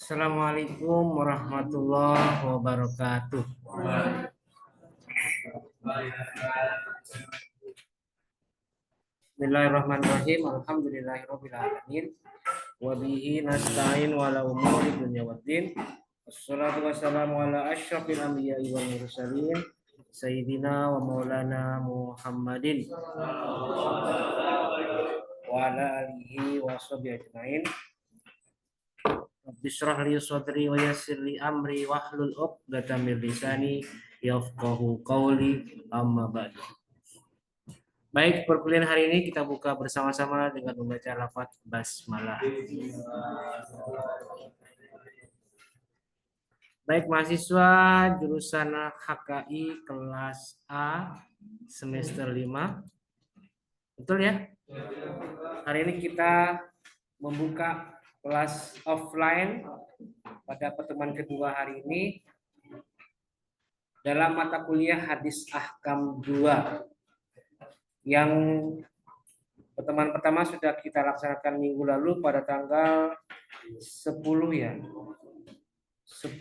Assalamualaikum warahmatullahi wabarakatuh. Bismillahirrahmanirrahim. Alhamdulillahirabbil alamin. Wa bihi nasta'in wa la umuri dunya waddin. Wassalatu wassalamu ala asyrafil anbiya'i wal mursalin sayyidina wa maulana Muhammadin wa ala alihi wa sahbihi ajmain. Bishrah li sadri wa yassir li amri wahlul 'uqdatam min lisani yafqahu qawli, amma ba'du. Baik, perkuliahan hari ini kita buka bersama-sama dengan membaca lafaz basmalah. Baik, mahasiswa jurusan HKI kelas A semester 5. Betul ya? Hari ini kita membuka kelas offline pada pertemuan kedua hari ini dalam mata kuliah Hadis Ahkam 2 yang pertemuan pertama sudah kita laksanakan minggu lalu pada tanggal 10 ya. 10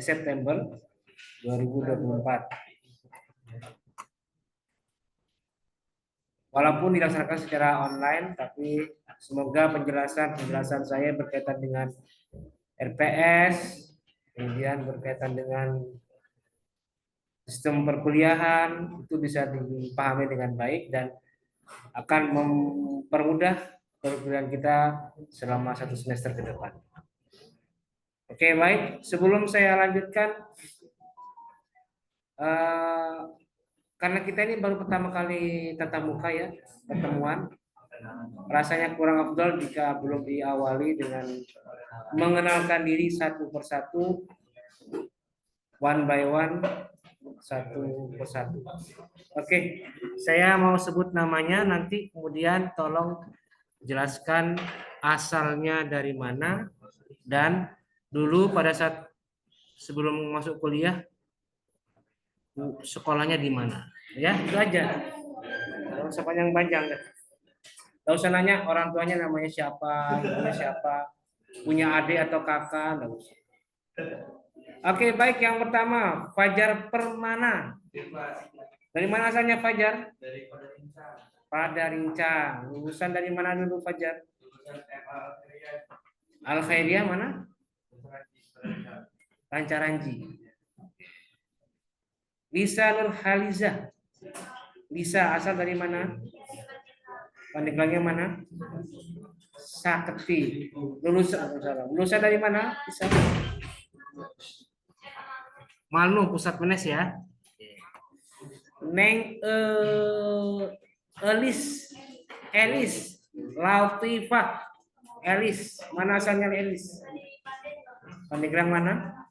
September 2024. Walaupun dilaksanakan secara online, tapi semoga penjelasan saya berkaitan dengan RPS, kemudian berkaitan dengan sistem perkuliahan itu bisa dipahami dengan baik dan akan mempermudah perkuliahan kita selama 1 semester ke depan. Oke, baik. Sebelum saya lanjutkan, karena kita ini baru pertama kali tatap muka ya, pertemuan, rasanya kurang afdol jika belum diawali dengan mengenalkan diri satu persatu, one by one, satu persatu. Oke, saya mau sebut namanya, nanti kemudian tolong jelaskan asalnya dari mana dan dulu pada saat sebelum masuk kuliah sekolahnya di mana. Ya, itu aja. Jangan sepanjang-panjang. Tidak usah nanya orang tuanya namanya siapa, ibunya siapa, punya adik atau kakak, tidak usah. Oke, baik. Yang pertama, Fajar Permana. Dari mana asalnya Fajar? Pada Rincang. Lulusan dari mana dulu Fajar? Al Khairiyah mana? Lancaranji. Lisa Nur Haliza. Lisa asal dari mana? Pandeklangnya mana? Sakti. Lulusan dari mana? Lisa? Malnu, Pusat Menes ya. Neng Elis Lautifah Elis. Mana asalnya Elis? Pandeglang mana?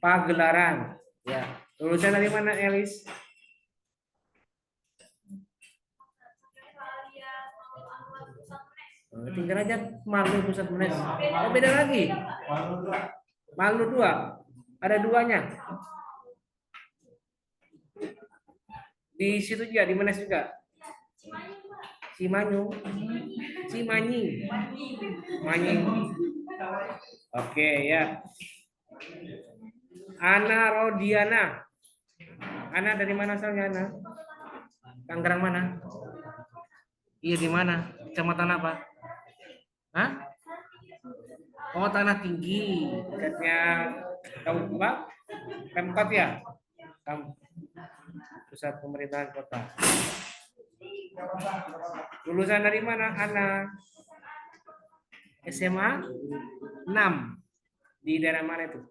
Pagelaran. Ya. Lulusan dari mana Elis? Tinggal aja Malu Pusat Menes. Oh, beda lagi. Malu 2. Ada 2-nya. Di situ juga, di Menes juga. Cimanyu. Cimanyi. Manyi. Oke, ya. Ana Rodiana. Ana dari mana asalnya Ana? Tangerang mana? Iya, di mana? Kecamatan apa? Hah? Oh, Tanah Tinggi. Dekatnya Kabupaten Pemkot ya? Pusat pemerintahan kota. Lulusan dari mana Ana? SMA 6. Di daerah mana itu?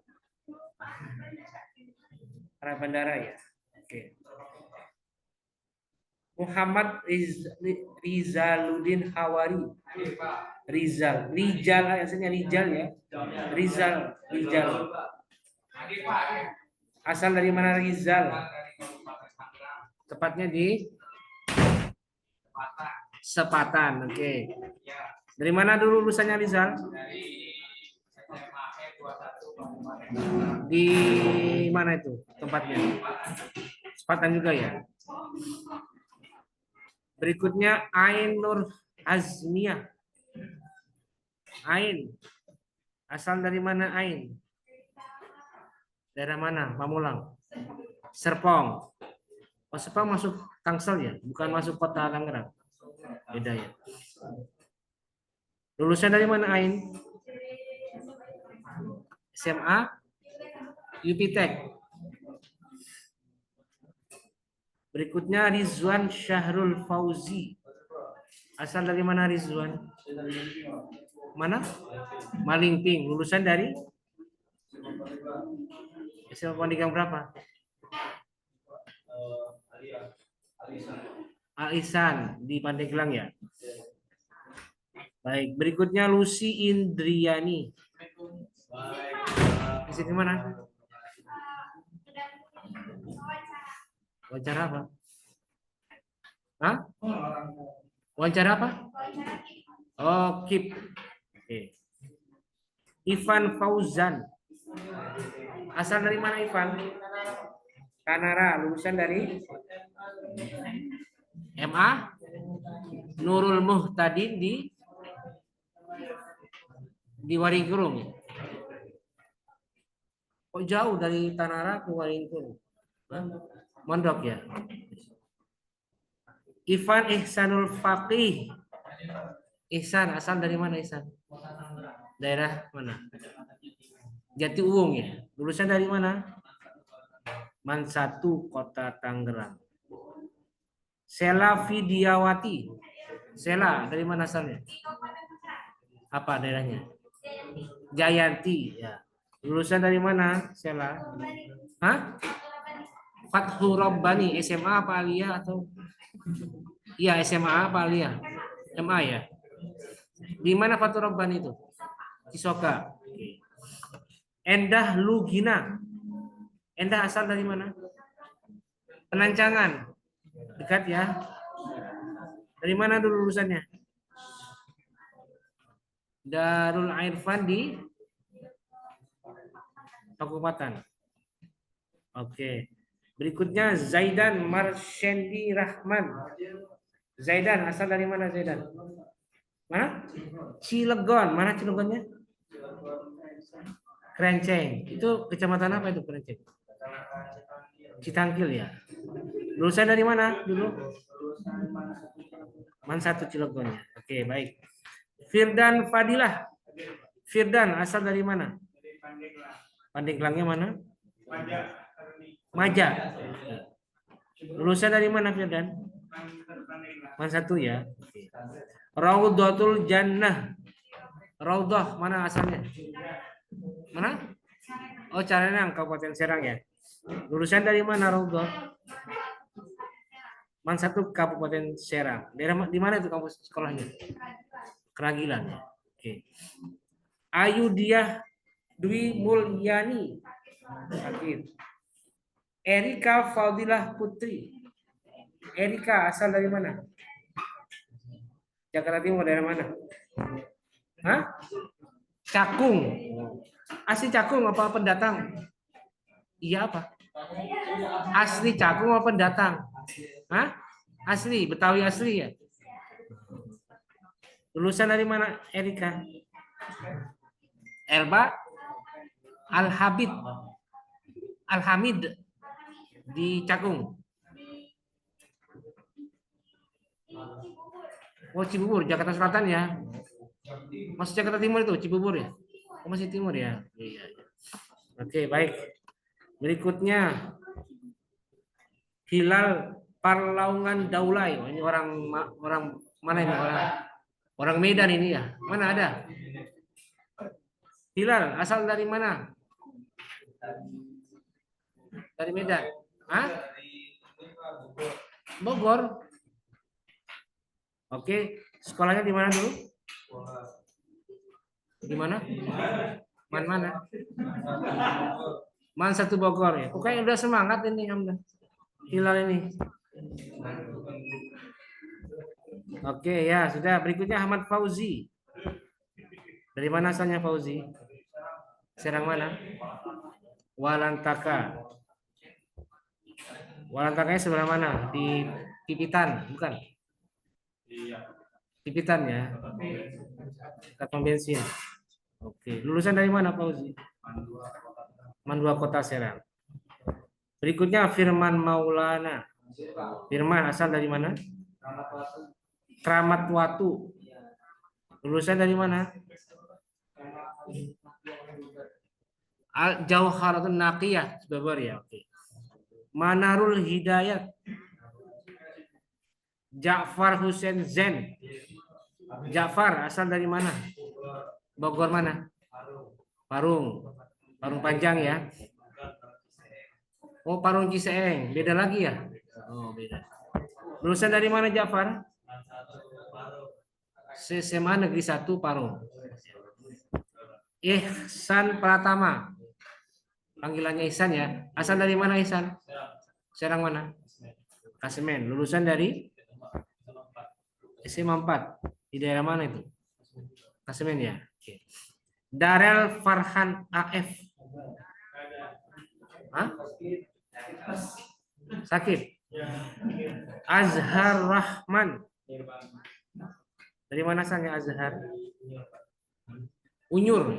Arah bandara ya. Oke. Muhammad Rizaluddin Hawari. Rizal aslinya Rizal ya. Rizal. Asal dari mana Rizal? Tepatnya di Sepatan. Oke. Dari mana dulu lulusannya Rizal? Di mana itu tempatnya? Sepatan juga ya. Berikutnya Ain Nur Azmiyah. Ain. Asal dari mana Ain? Daerah mana? Pamulang. Serpong. Oh, Serpong masuk Tangsel ya, bukan masuk kota Tangerang. Beda ya. Lulusan dari mana Ain? SMA, Yupitek. Berikutnya Rizwan Syahrul Fauzi. Asal dari mana Rizwan? Mana? Malingping. Lulusan dari SMA Pendidikan berapa? Alisan di Pandeglang ya. Baik, berikutnya Lucy Indriani. Di sini mana? Wawancara apa? Hah? Wawancara apa? Oh, keep. Oke. Ivan Fauzan. Asal dari mana Ivan? Kanara. Lulusan dari MA Nurul Muhtadin di Waringkurung. Kok jauh dari Tanara ke Waringkurung? Mondok ya. Ivan Ihsanul Faqih. Ihsan, asal dari mana Ihsan? Daerah mana? Jati Uwung ya. Lulusan dari mana? Man 1, Kota Tangerang. Sela Vidiawati. Sela dari mana asalnya? Apa daerahnya? Jayanti ya. Lulusan dari mana Sela? Hah? Fathur Rabbani, SMA apa Alia atau? Iya, SMA apa Alia? MA ya. Di mana Fathur Rabbani itu? Cisoka. Endah Lugina. Endah asal dari mana? Penancangan. Dekat ya. Dari mana dulu lulusannya? Darul Irfan di Kabupaten. Oke. Berikutnya Zaidan Marshendi Rahman. Zaidan asal dari mana Zaidan? Mana? Cilegon. Mana Cilegonnya? Krenceng. Itu kecamatan apa itu Krenceng? Citangkil ya. Lulusan dari mana dulu? Man 1 Cilegonnya. Oke, baik. Firdan Fadilah. Firdan asal dari mana? Pandeglangnya mana? Maja. Lulusan dari mana Firdan? Man 1 ya. Raudhatul Jannah. Raudhah mana asalnya? Mana? Oh, Carenang, Kabupaten Serang ya. Lulusan dari mana Raudhah? Man 1 Kabupaten Serang. Daerah di mana itu kampus sekolahnya? Keragilan ya. Oke. Ayudiah Dwi Mulyani. Sakit. Erika Fadilah Putri. Erika asal dari mana? Jakarta Timur, daerah mana? Hah? Cakung. Asli Cakung apa pendatang? Iya apa? Asli Cakung apa pendatang? Hah? Asli, Betawi asli ya? Lulusan dari mana Erika? Elba Al-Habib Al-Hamid di Cakung. Oh, Cibubur, Jakarta Selatan ya. Masuk Jakarta Timur itu Cibubur ya? Oh, masih timur ya? Iya. Oke, baik. Berikutnya Hilal Parlaungan Daulay. Oh, ini orang mana ini orang Medan ini ya? Mana ada? Hilal asal dari mana? Dari Medan. Hah? Bogor. Oke, sekolahnya di mana dulu? Di mana? Mana? Man 1 Bogor ya. Pokoknya udah semangat ini Hamdan. Hilal ini. Oke ya, sudah. Berikutnya Ahmad Fauzi. Dari mana asalnya Fauzi? Serang mana? Walantaka. Walantakanya sebelah mana? Di Pipitan, bukan? Pipitan ya. Kantong bensin. Oke, lulusan dari mana Pak Uzi? Mandua Kota Serang. Berikutnya Firman Maulana. Firman asal dari mana? Kramat Watu. Lulusan dari mana? Al Jauharatun Naqiyah, Bogor ya. Oke. Manarul Hidayat. Ja'far Hussein Zen. Ja'far asal dari mana? Bogor mana? Parung. Parung Panjang ya. Oh, Parung Ciseeng. Beda lagi ya? Oh, beda. Lulusan dari mana Ja'far? SMA Negeri 1 Parung. Ihsan Pratama. Panggilannya Ihsan ya. Asal dari mana Ihsan? Serang mana? Kasemen. Lulusan dari SMA 4. Di daerah mana itu? Kasemen ya. Oke. Darel Farhan AF. Hah? Sakit. Azhar Rahman. Dari mana asalnya Azhar? Unyur.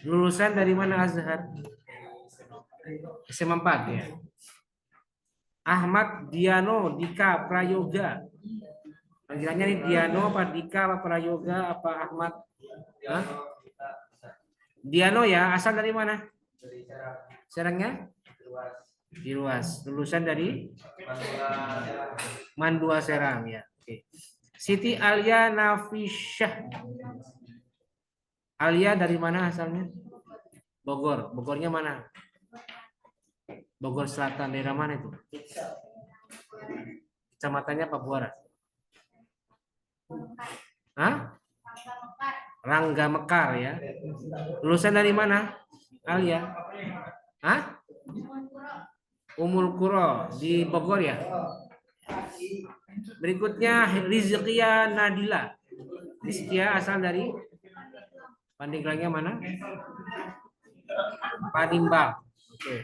Lulusan dari mana Azhar? SMA 4 ya. Ahmad Diano Dika Prayoga. Panggilannya nih Diano apa Dika apa Prayoga apa Ahmad? Hah? Diano ya, asal dari mana? Serangnya? Di Ruas. Lulusan dari Mandua Serang ya. Oke. Siti Alia Nafisyah. Alia dari mana asalnya? Bogor. Bogornya mana? Bogor Selatan, daerah mana itu? Kecamatannya Pabuara. Hah? Rangga Mekar ya. Lulusan dari mana? Alia? Hah? Umul Qura di Bogor ya. Berikutnya Rizkia Nadila. Rizkia asal dari Pandeglang mana? Panimbang. Oke.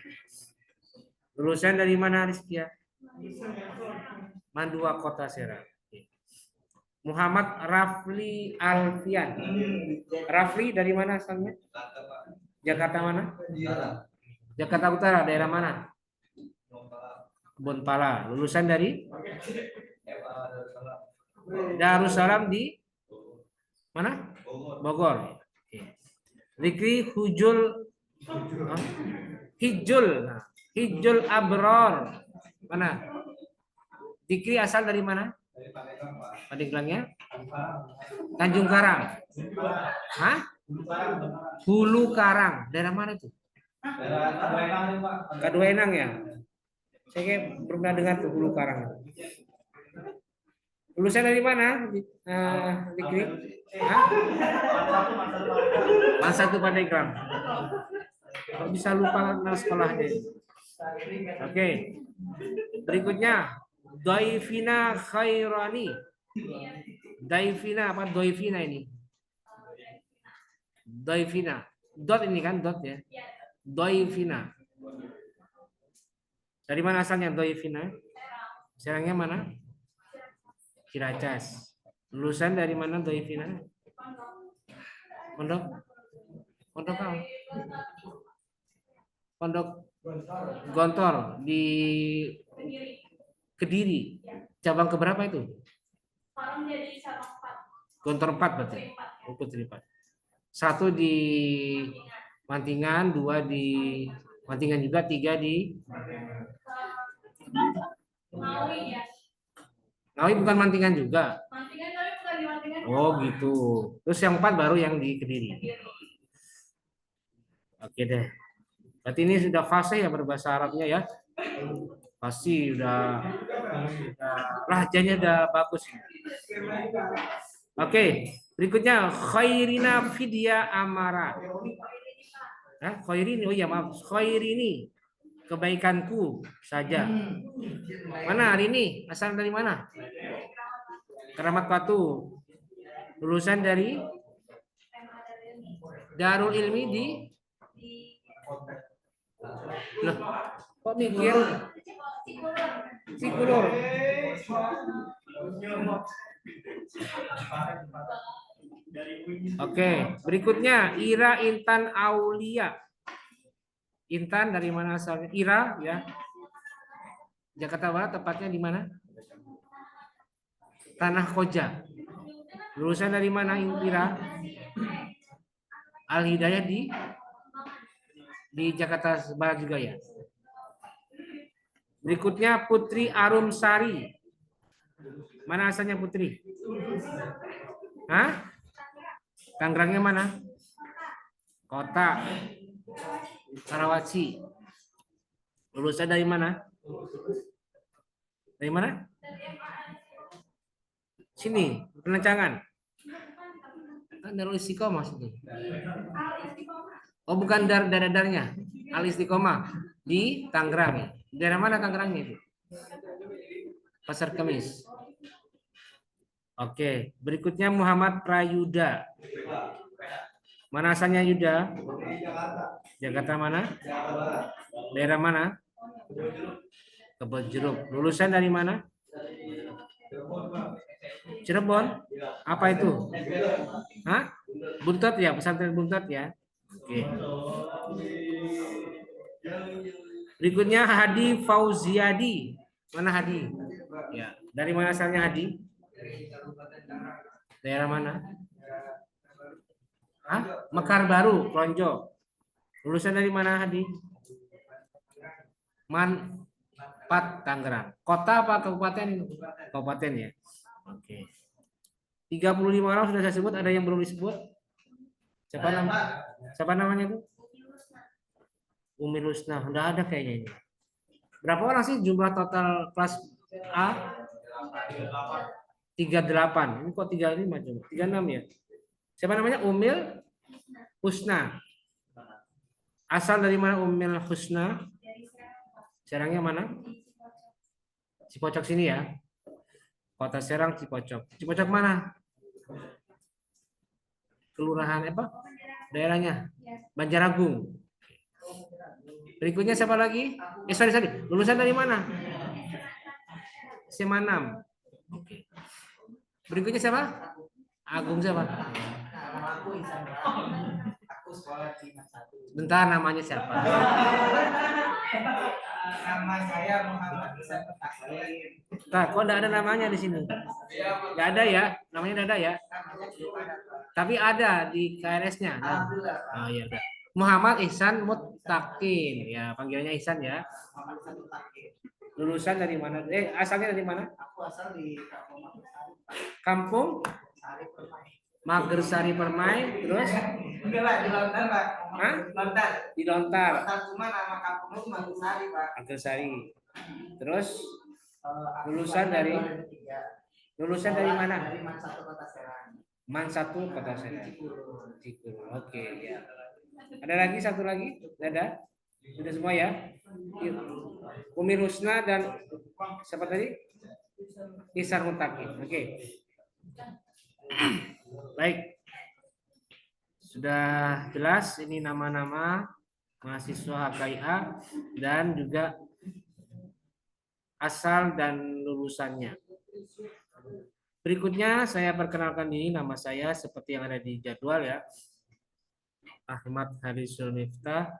Lulusan dari mana Rizkia? Mandua Kota Serang. Oke. Muhammad Rafli Alfian. Rafli dari mana asalnya? Jakarta mana? Jakarta Utara, daerah mana? Bonpala. Lulusan dari Darussalam di mana? Bogor. Rikri Hujul Hijul. Hijul Abror. Mana? Dikri asal dari mana? Padeglangnya? Tanjung Karang. Hah? Hulu Karang. Daerah mana itu? Kedua Enang ya? Saya kayak pernah dengar tuh Hulu Karang. Lulusan dari mana? Dikri? Hah? Mas 1 Pandeglang. Kok bisa lupa nama sekolahnya? Oke. Berikutnya Daifina Khairani. Daifina apa Daifina ini? Daifina. Dot ini kan dot ya. Daifina. Dari mana asalnya Daifina? Serangnya mana? Ciracas. Lulusan dari mana Daifina? Pondok? Pondok apa? Pondok Gontor di Kediri. Cabang keberapa itu? Gontor 4 berarti. Oh, Kediri 4. 1 di Mantingan, 2 di Mantingan juga, 3 di Ngawi bukan Mantingan juga. Oh gitu. Terus yang 4 baru yang di Kediri. Oke deh. Berarti ini sudah fase ya berbahasa Arabnya ya. Pasti udah lahjanya udah bagus. Oke, berikutnya Khairina Vidya Amara. Khairini, oh iya maaf, Khairini, kebaikanku saja. Mana hari ini? Asal dari mana? Keramat Batu. Lulusan dari Darul Ilmi di Loh, kok mikir? Cikulur. Oke, berikutnya Ira Intan Aulia. Intan dari mana asalnya? Ira ya. Jakarta Barat, tepatnya di mana? Tanah Koja. Lulusan dari mana Ira? Al Hidayah di Jakarta Barat juga ya. Berikutnya Putri Arum Sari. Mana asalnya Putri? Hah? Tangerangnya mana? Kota. Karawaci. Lulusan dari mana? Dari mana? Sini, Penancangan. Darul Istiqomah maksudnya. Oh, bukan dadarnya. Al Istiqomah di Tangerang ya. Daerah mana Tangerangnya itu? Pasar Kemis. Oke, berikutnya Muhammad Prayuda. Mana asalnya Yuda? Jakarta mana? Daerah mana? Kebonjeruk. Lulusan dari mana? Cirebon. Apa itu? Hah? Buntet ya, pesantren Buntet ya. Oke. Berikutnya Hadi Fauziadi. Mana Hadi? Ya, dari mana asalnya Hadi? Daerah mana? Hah? Mekar Baru, Klonjo. Lulusan dari mana Hadi? Manpat, Tangerang. Kota apa kabupaten? Kabupaten ya. Oke. 35 orang sudah saya sebut, ada yang belum disebut? Siapa namanya itu? Umi Husna. Udah ada kayaknya ini. Berapa orang sih jumlah total kelas A? 38. Ini kok 35 coba? 36 ya? Siapa namanya? Umil Husna. Asal dari mana Umil Husna? Serangnya mana? Cipocok sini ya. Kota Serang, Cipocok. Cipocok mana? Kelurahan apa? Daerahnya? Banjaragung. Berikutnya siapa lagi? Sorry. Lulusan dari mana? SMA 6. Oke. Berikutnya siapa? Agung siapa? Bentar, namanya siapa? Nama saya Muhammad Ihsan Mutakin. Nah, kok enggak ada namanya di sini? Enggak ada ya? Namanya enggak ada ya? Tapi ada di KRS-nya. Nah. Oh iya udah. Muhammad Ihsan Mutakin. Ya, panggilannya Ihsan ya. Lulusan dari mana? Asalnya dari mana? Aku asal di Kampung Magersari Permai, terus? Enggak lah, di Lontar, Pak. Hah? Lontar. Di Lontar. Lontar, cuma nama kampungnya Magersari, Pak. Magersari. Terus lulusan dari mana? Dari Man 1 Kota Serang. Man 1 Kota Serang. Cikur. Oke, ya. Ada lagi satu lagi? Ada? Sudah semua ya? Umi Rusna dan siapa tadi? Ihsan Mutakin. Oke. Baik. Sudah jelas ini nama-nama mahasiswa HKIA dan juga asal dan lulusannya. Berikutnya saya perkenalkan diri, nama saya seperti yang ada di jadwal ya. Ahmad Harisul Miftah.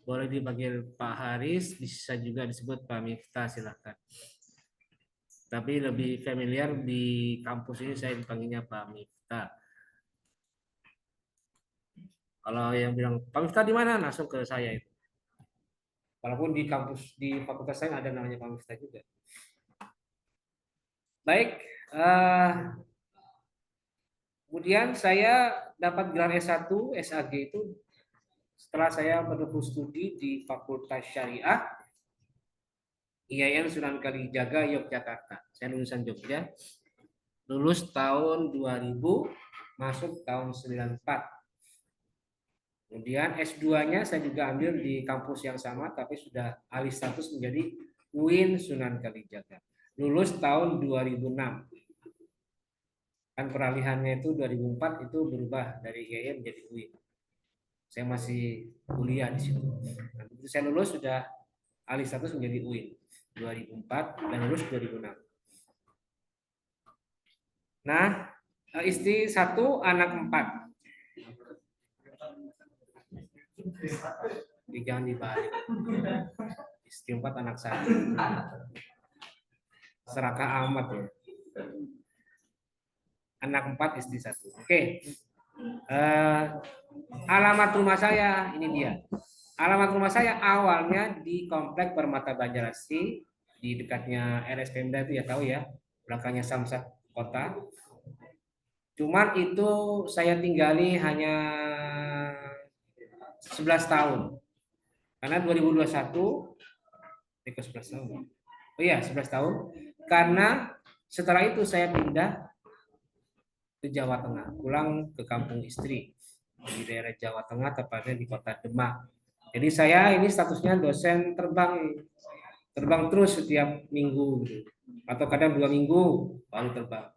Boleh dipanggil Pak Haris, bisa juga disebut Pak Miftah, silakan. Tapi lebih familiar di kampus ini saya dipanggilnya Pak Miftah. Kalau yang bilang Pak Miftah di mana, langsung ke saya itu. Walaupun di kampus di fakultas saya ada namanya Pak Miftah juga. Baik, kemudian saya dapat gelar S1, SAG itu setelah saya menempuh studi di Fakultas Syariah IAIN Sunan Kalijaga Yogyakarta. Saya lulusan Jogja. Lulus tahun 2000, masuk tahun 94. Kemudian S2-nya saya juga ambil di kampus yang sama tapi sudah alih status menjadi UIN Sunan Kalijaga. Lulus tahun 2006. Kan peralihannya itu 2004 itu berubah dari IAIN menjadi UIN. Saya masih kuliah di situ. Nah, begitu saya lulus sudah alih status menjadi UIN 2004 dan lulus 2006. Nah, Istri satu, anak empat. Jangan dibalik. Istri empat, anak satu. Serakah amat ya. Anak empat, istri satu. Oke. Alamat rumah saya ini dia. Alamat rumah saya awalnya di Komplek Permata Banjarasi, di dekatnya RS Pemda itu ya, tahu ya, belakangnya Samsat Kota. Cuman itu saya tinggali hanya 11 tahun. Karena 2021 11 tahun. Oh iya, 11 tahun. Karena setelah itu saya pindah ke Jawa Tengah, pulang ke kampung istri di daerah Jawa Tengah, tepatnya di Kota Demak. Jadi saya ini statusnya dosen terbang, terbang terus setiap minggu gitu. Atau kadang 2 minggu baru terbang.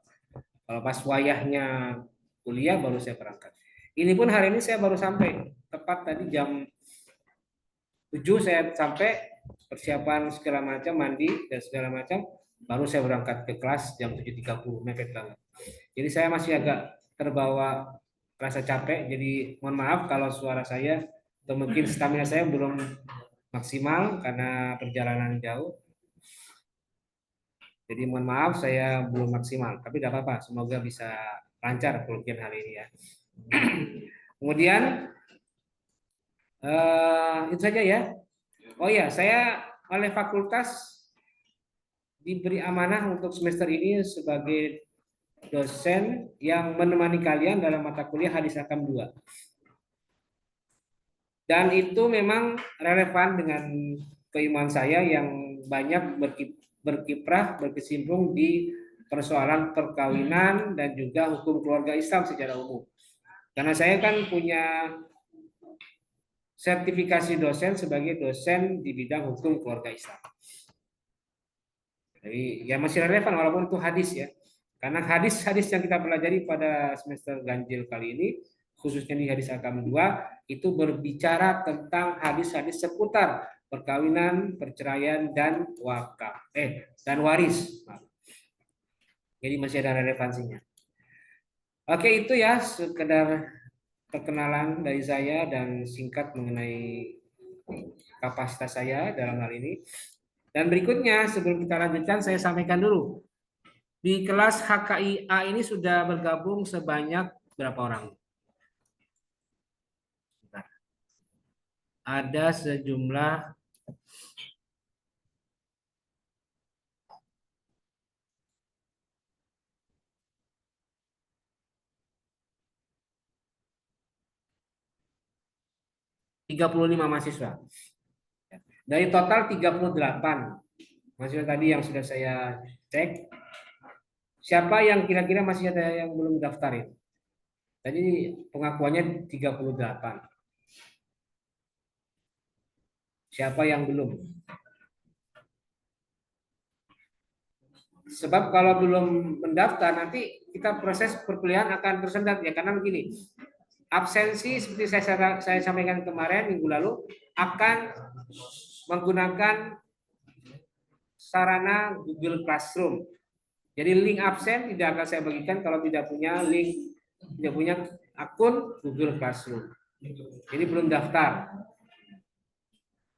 Kalau pas wayahnya kuliah baru saya berangkat. Ini pun hari ini saya baru sampai, tepat tadi jam 7 saya sampai, persiapan segala macam, mandi dan segala macam, baru saya berangkat ke kelas jam 7.30, mepet banget. Jadi saya masih agak terbawa rasa capek, jadi mohon maaf kalau suara saya atau mungkin stamina saya belum maksimal karena perjalanan jauh. Jadi mohon maaf saya belum maksimal, tapi tidak apa-apa, semoga bisa lancar penelitian hari ini ya. Kemudian itu saja ya. Oh ya, saya oleh fakultas diberi amanah untuk semester ini sebagai dosen yang menemani kalian dalam mata kuliah Hadis Hakam 2. Dan itu memang relevan dengan keimanan saya yang banyak berkiprah, berkecimpung di persoalan perkawinan dan juga hukum keluarga Islam secara umum. Karena saya kan punya sertifikasi dosen sebagai dosen di bidang hukum keluarga Islam. Jadi ya masih relevan walaupun itu hadis ya. Karena hadis-hadis yang kita pelajari pada semester ganjil kali ini, khususnya di hadis Hakam 2, itu berbicara tentang hadis-hadis seputar perkawinan, perceraian, dan wakaf. Dan waris. Jadi masih ada relevansinya. Oke, itu ya sekedar perkenalan dari saya dan singkat mengenai kapasitas saya dalam hal ini. Dan berikutnya sebelum kita lanjutkan saya sampaikan dulu. Di kelas HKIA ini sudah bergabung sebanyak berapa orang? Ada sejumlah 35 mahasiswa. Dari total 38 mahasiswa tadi yang sudah saya cek, siapa yang kira-kira masih ada yang belum daftarin? Tadi pengakuannya 38. Siapa yang belum? Sebab kalau belum mendaftar nanti kita proses perkuliahan akan tersendat ya, karena begini, absensi seperti saya sampaikan kemarin minggu lalu akan menggunakan sarana Google Classroom. Jadi link absen tidak akan saya bagikan kalau tidak punya link, tidak punya akun Google Classroom. Jadi belum daftar.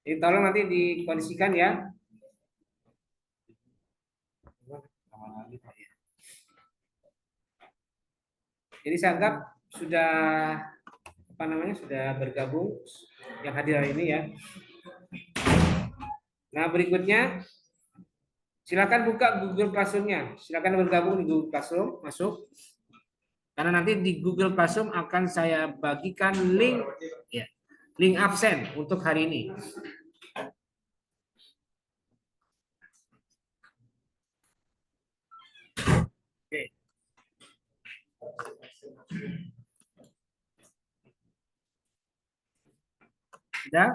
Jadi tolong nanti dikondisikan ya. Jadi saya anggap sudah sudah bergabung yang hadir hari ini ya. Nah berikutnya silakan buka Google Classroom-nya. Silakan bergabung di Google Classroom, masuk. Karena nanti di Google Classroom akan saya bagikan link ya, link absen untuk hari ini. Oke. Sudah?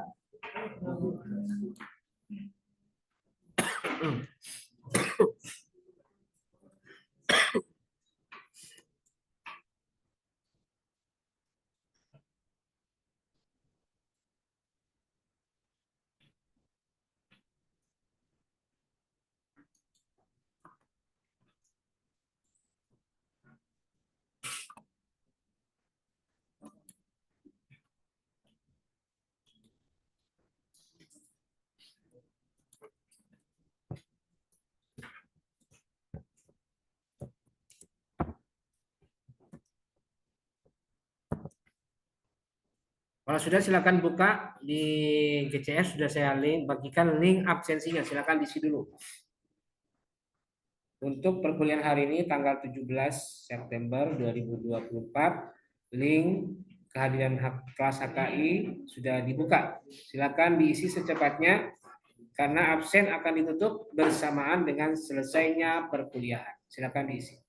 Kalau sudah silakan buka di GCS, sudah saya bagikan link absensinya, silakan diisi dulu. Untuk perkuliahan hari ini tanggal 17 September 2024, link kehadiran kelas HKI sudah dibuka. Silakan diisi secepatnya karena absen akan ditutup bersamaan dengan selesainya perkuliahan. Silakan diisi.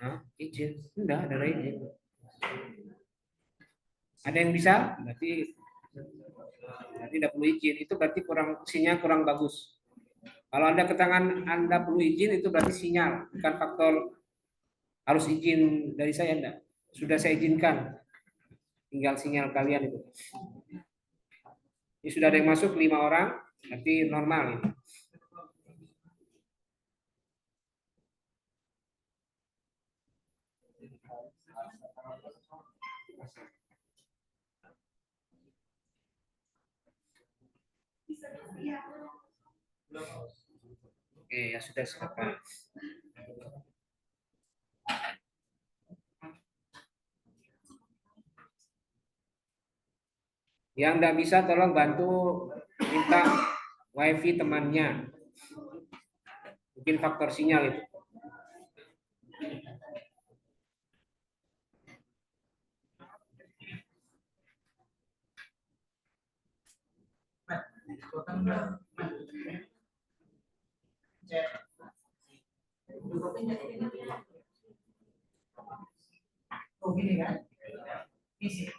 Hah? Izin? Enggak, ada izin. Ada yang bisa? Berarti tidak perlu izin. Itu berarti sinyal kurang bagus. Kalau Anda ke tangan Anda perlu izin, itu berarti sinyal, bukan faktor harus izin dari saya. Enggak. Sudah saya izinkan. Tinggal sinyal kalian itu. Ini sudah ada yang masuk 5 orang, berarti normal ini. Oke, ya sudah silakan. Yang tidak bisa tolong bantu minta wifi temannya. Mungkin faktor sinyal itu. Oh gini kan? Isi.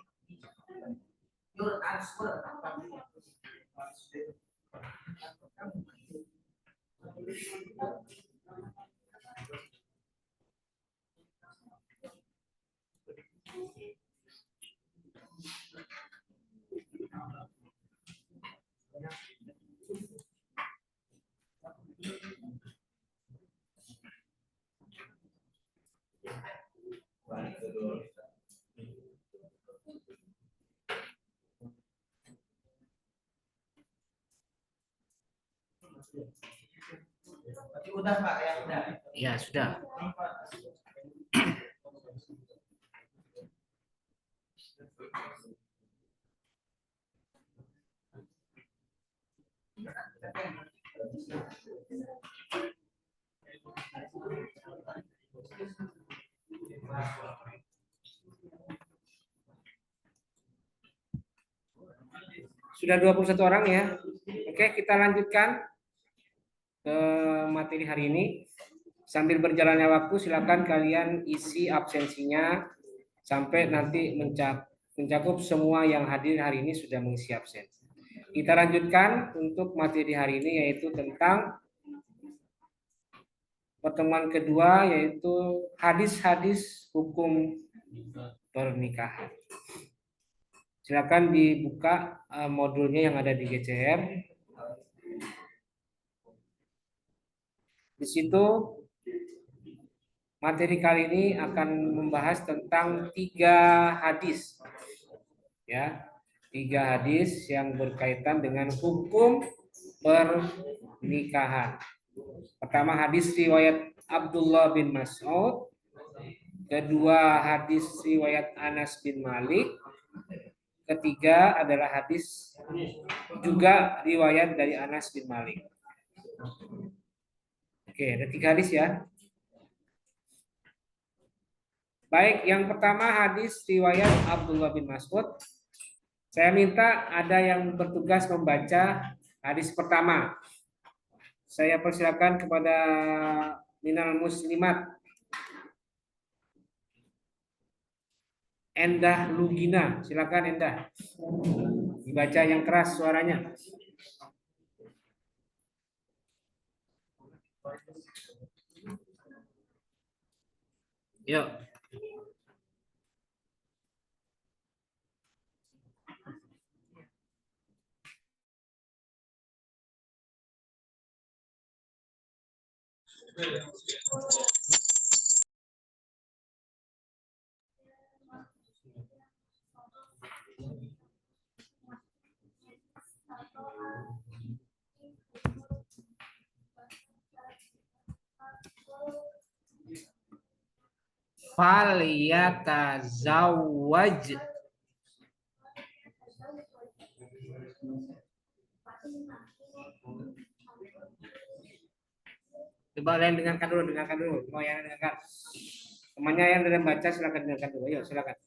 Udah Pak ya, udah. Ya, sudah. Sudah 21 orang ya. Oke, kita lanjutkan ke materi hari ini. Sambil berjalannya waktu, silakan kalian isi absensinya sampai nanti mencakup semua yang hadir hari ini sudah mengisi absen. Kita lanjutkan untuk materi hari ini, yaitu tentang pertemuan kedua, yaitu hadis-hadis hukum pernikahan. Silakan dibuka modulnya yang ada di GCR. Di situ materi kali ini akan membahas tentang 3 hadis, ya, 3 hadis yang berkaitan dengan hukum pernikahan. Pertama, hadis riwayat Abdullah bin Mas'ud. Kedua, hadis riwayat Anas bin Malik. Ketiga adalah hadis juga riwayat dari Anas bin Malik. Oke, ada 3 hadis ya. Baik, yang pertama hadis riwayat Abdullah bin Mas'ud. Saya minta ada yang bertugas membaca hadis pertama. Saya persilakan kepada Minal Muslimat Endah Lugina. Silakan Endah. Dibaca yang keras suaranya. Yuk. falyatazawwaj. Coba kalian dengarkan dulu, dengarkan dulu. Mau yang dengarkan. Temannya yang dalam baca silakan dengarkan dulu. Ayo silakan.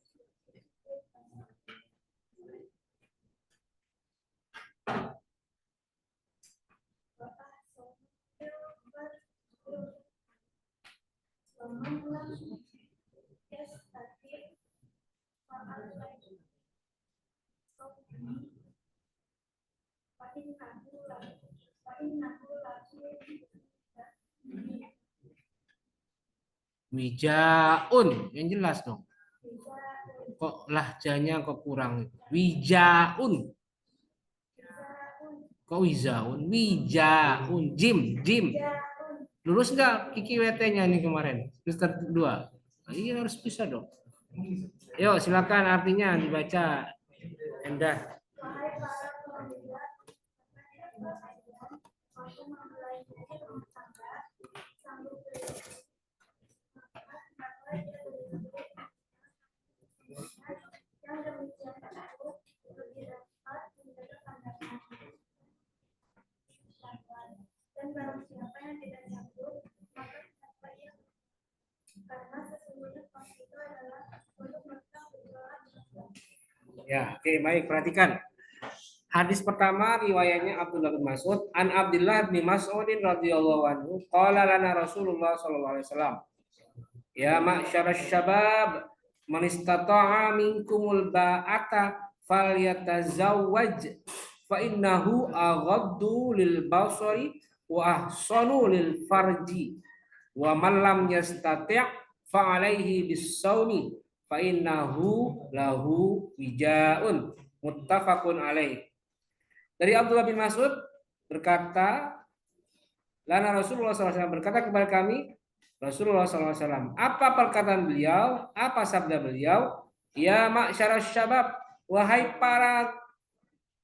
Wijaun, yang jelas dong. Kok lahjanya kok kurang? Wijaun. Kok wijaun? Wijaun. Jim. Lulus nggak Kiki WT-nya ini kemarin? Semester 2. Iya harus bisa dong. Yuk silakan artinya dibaca. Endah. Dan barang siapa yang tidak sanggup, maka siapa yang karena sesungguhnya pas itu adalah untuk mereka berjualan. Ya, oke, baik, perhatikan. Hadis pertama riwayatnya Abdullah bin Mas'ud, an Abdullah bin Mas'udin radhiyallahu anhu, qala lana Rasulullah sallallahu alaihi wasallam, ya ma'syarasy syabab, man istata'a minkumul ba'ata falyatazawwaj fa innahu aghaddu lil basari wa ahsanu lil farji wa man lam yastati' fa alaihi bis-shaumi fa innahu lahu wijaun, muttafaqun alaih. Dari Abdullah bin Mas'ud berkata, lana Rasulullah SAW berkata kepada kami, Rasulullah SAW. Apa perkataan beliau? Apa sabda beliau? Ya ma'syarasy syabab, wahai para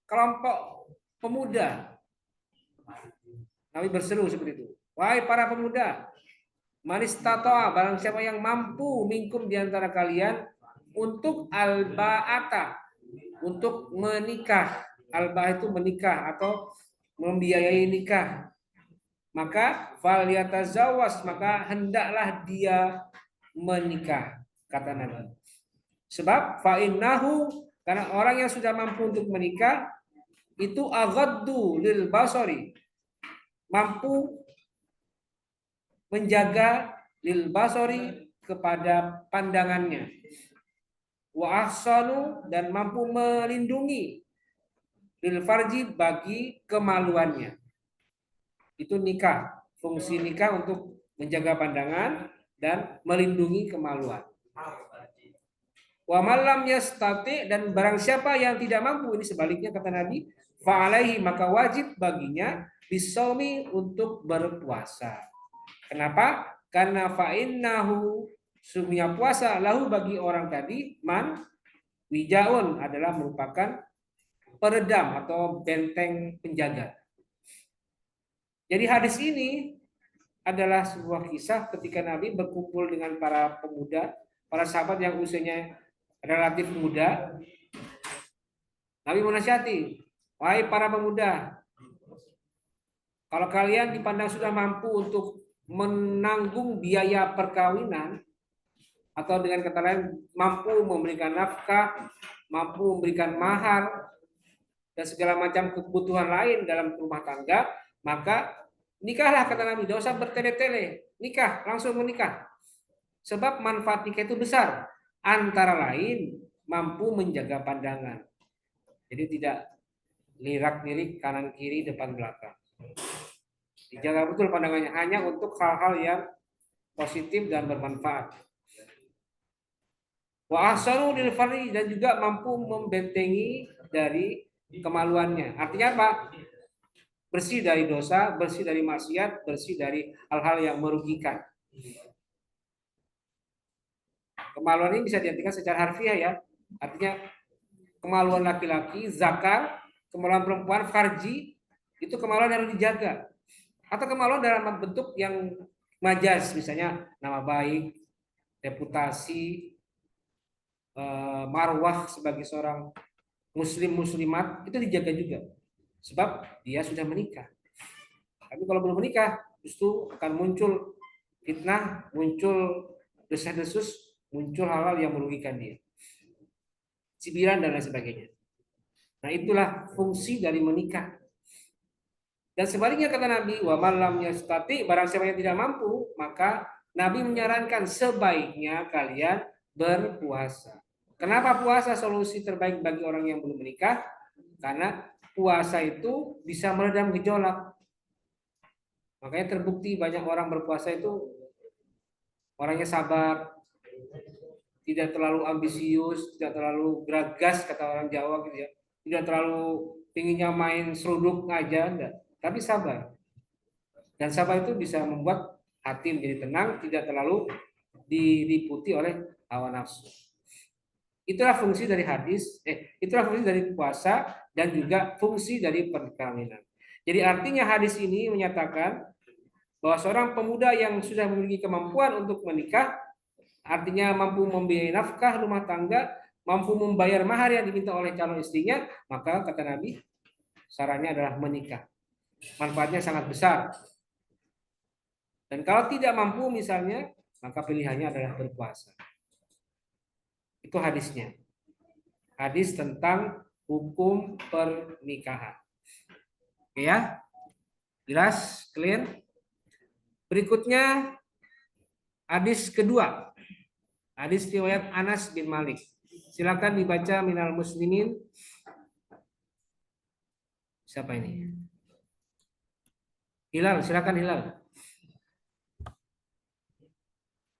kelompok pemuda. Nabi berseru seperti itu. Wahai para pemuda, man istata'a, barang siapa yang mampu minkum di antara kalian untuk al-ba'ata, untuk menikah. Al-ba' itu menikah atau membiayai nikah. Maka falyatazawwas, maka hendaklah dia menikah, kata Nabi. Sebab fa'innahu, karena orang yang sudah mampu untuk menikah itu aghaddu lil basari, mampu menjaga lil basari kepada pandangannya, wa ahsanu, dan mampu melindungi lil farji, bagi kemaluannya. Itu nikah, fungsi nikah untuk menjaga pandangan dan melindungi kemaluan. Wa malam yastati, dan barang siapa yang tidak mampu, ini sebaliknya kata Nabi, fa alaihi, maka wajib baginya bisaumi, untuk berpuasa. Kenapa? Karena fa innahu, sungguhnya puasa, lahu, bagi orang tadi, man, wijaun, adalah merupakan peredam atau benteng penjaga. Jadi hadis ini adalah sebuah kisah ketika Nabi berkumpul dengan para pemuda, para sahabat yang usianya relatif muda. Nabi menasihati, wahai para pemuda, kalau kalian dipandang sudah mampu untuk menanggung biaya perkawinan, atau dengan kata lain mampu memberikan nafkah, mampu memberikan mahar, dan segala macam kebutuhan lain dalam rumah tangga, maka nikahlah, kata Nabi. Tidak usah bertele-tele, nikah, langsung menikah. Sebab manfaat nikah itu besar. Antara lain mampu menjaga pandangan. Jadi tidak lirak-lirik kanan kiri depan belakang. Dijaga betul pandangannya, hanya untuk hal-hal yang positif dan bermanfaat. Wa ahsanu lil farji, dan juga mampu membentengi dari kemaluannya. Artinya apa? Bersih dari dosa, bersih dari maksiat, bersih dari hal-hal yang merugikan. Kemaluan ini bisa diartikan secara harfiah ya. Artinya kemaluan laki-laki, zakar, kemaluan perempuan, farji, itu kemaluan yang harus dijaga. Atau kemaluan dalam bentuk yang majaz, misalnya nama baik, reputasi, marwah sebagai seorang muslim muslimat itu dijaga juga. Sebab dia sudah menikah. Tapi kalau belum menikah, justru akan muncul fitnah, muncul desas-desus, muncul hal-hal yang merugikan dia. Cibiran dan lain sebagainya. Nah, itulah fungsi dari menikah. Dan sebaliknya kata Nabi, wa malam yastati, barang siapa yang tidak mampu, maka Nabi menyarankan sebaiknya kalian berpuasa. Kenapa puasa solusi terbaik bagi orang yang belum menikah? Karena puasa itu bisa meredam gejolak. Makanya terbukti banyak orang berpuasa itu orangnya sabar, tidak terlalu ambisius, tidak terlalu geragas kata orang Jawa gitu ya. Tidak terlalu inginnya main seruduk aja, enggak. Tapi sabar. Dan sabar itu bisa membuat hati menjadi tenang, tidak terlalu diliputi oleh hawa nafsu. Itulah fungsi dari itulah fungsi dari puasa dan juga fungsi dari perkawinan. Jadi artinya hadis ini menyatakan bahwa seorang pemuda yang sudah memiliki kemampuan untuk menikah, artinya mampu membiayai nafkah rumah tangga, mampu membayar mahar yang diminta oleh calon istrinya, maka kata Nabi, sarannya adalah menikah. Manfaatnya sangat besar. Dan kalau tidak mampu misalnya, maka pilihannya adalah berpuasa. Itu hadisnya. Hadis tentang hukum pernikahan. Oke ya? Jelas? Clear? Berikutnya hadis kedua. Hadis riwayat Anas bin Malik. Silakan dibaca minal muslimin. Siapa ini? Hilal, silakan Hilal.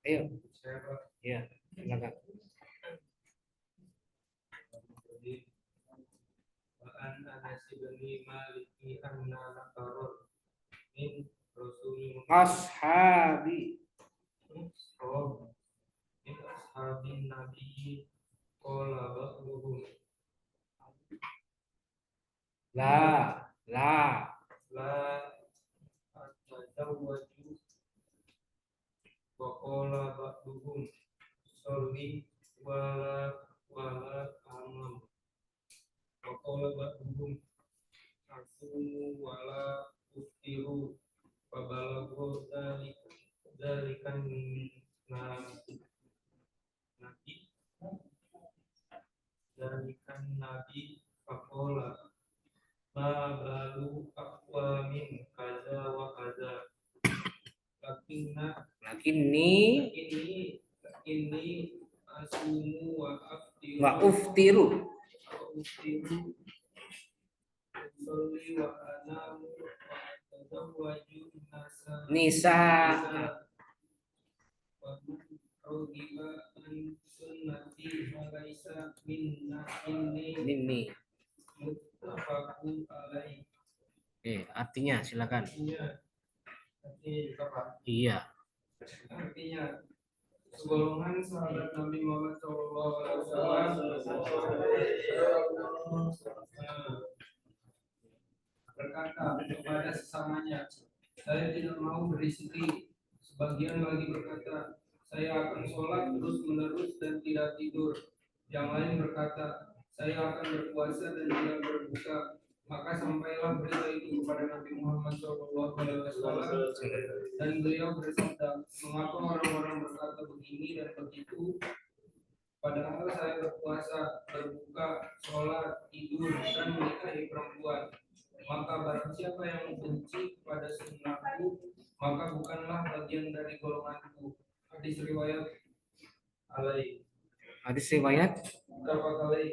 Ayo. Ya, silakan. An Anas bin Malik anna nafarun min Rasulillah Ashabi. Min ashabin Nabi qala ba'duhum La atazawwaju wa qala ba'duhum sholli wala amam wa qala ba'duhum asumu wala uftiru wa balaghu dzalikan nabi faqala ma balu aqwamin kaza wa kaza Lakinni ini asumu wa uftiru. Usolli wa anamu wa atazawwaju Nisa. wa rughiba an sunnati wa laisa minni muttafaqun alaih. Artinya silakan. Iya. Artinya segolongan sahabat Nabi Muhammad SAW berkata kepada sesamanya, saya tidak mau beristri. Sebagian lagi berkata, saya akan sholat terus menerus dan tidak tidur. Yang lain berkata, saya akan berpuasa dan tidak berbuka. Maka sampailah berita itu kepada Nabi Muhammad SAW dan beliau bersabda, mengapa orang-orang berkata begini dan begitu, padahal saya berpuasa, berbuka, sholat, tidur, dan menikahi perempuan. Maka barang siapa yang membenci kepada sunnahku, maka bukanlah bagian dari golonganku. Hadis riwayat alaih. Hadis riwayat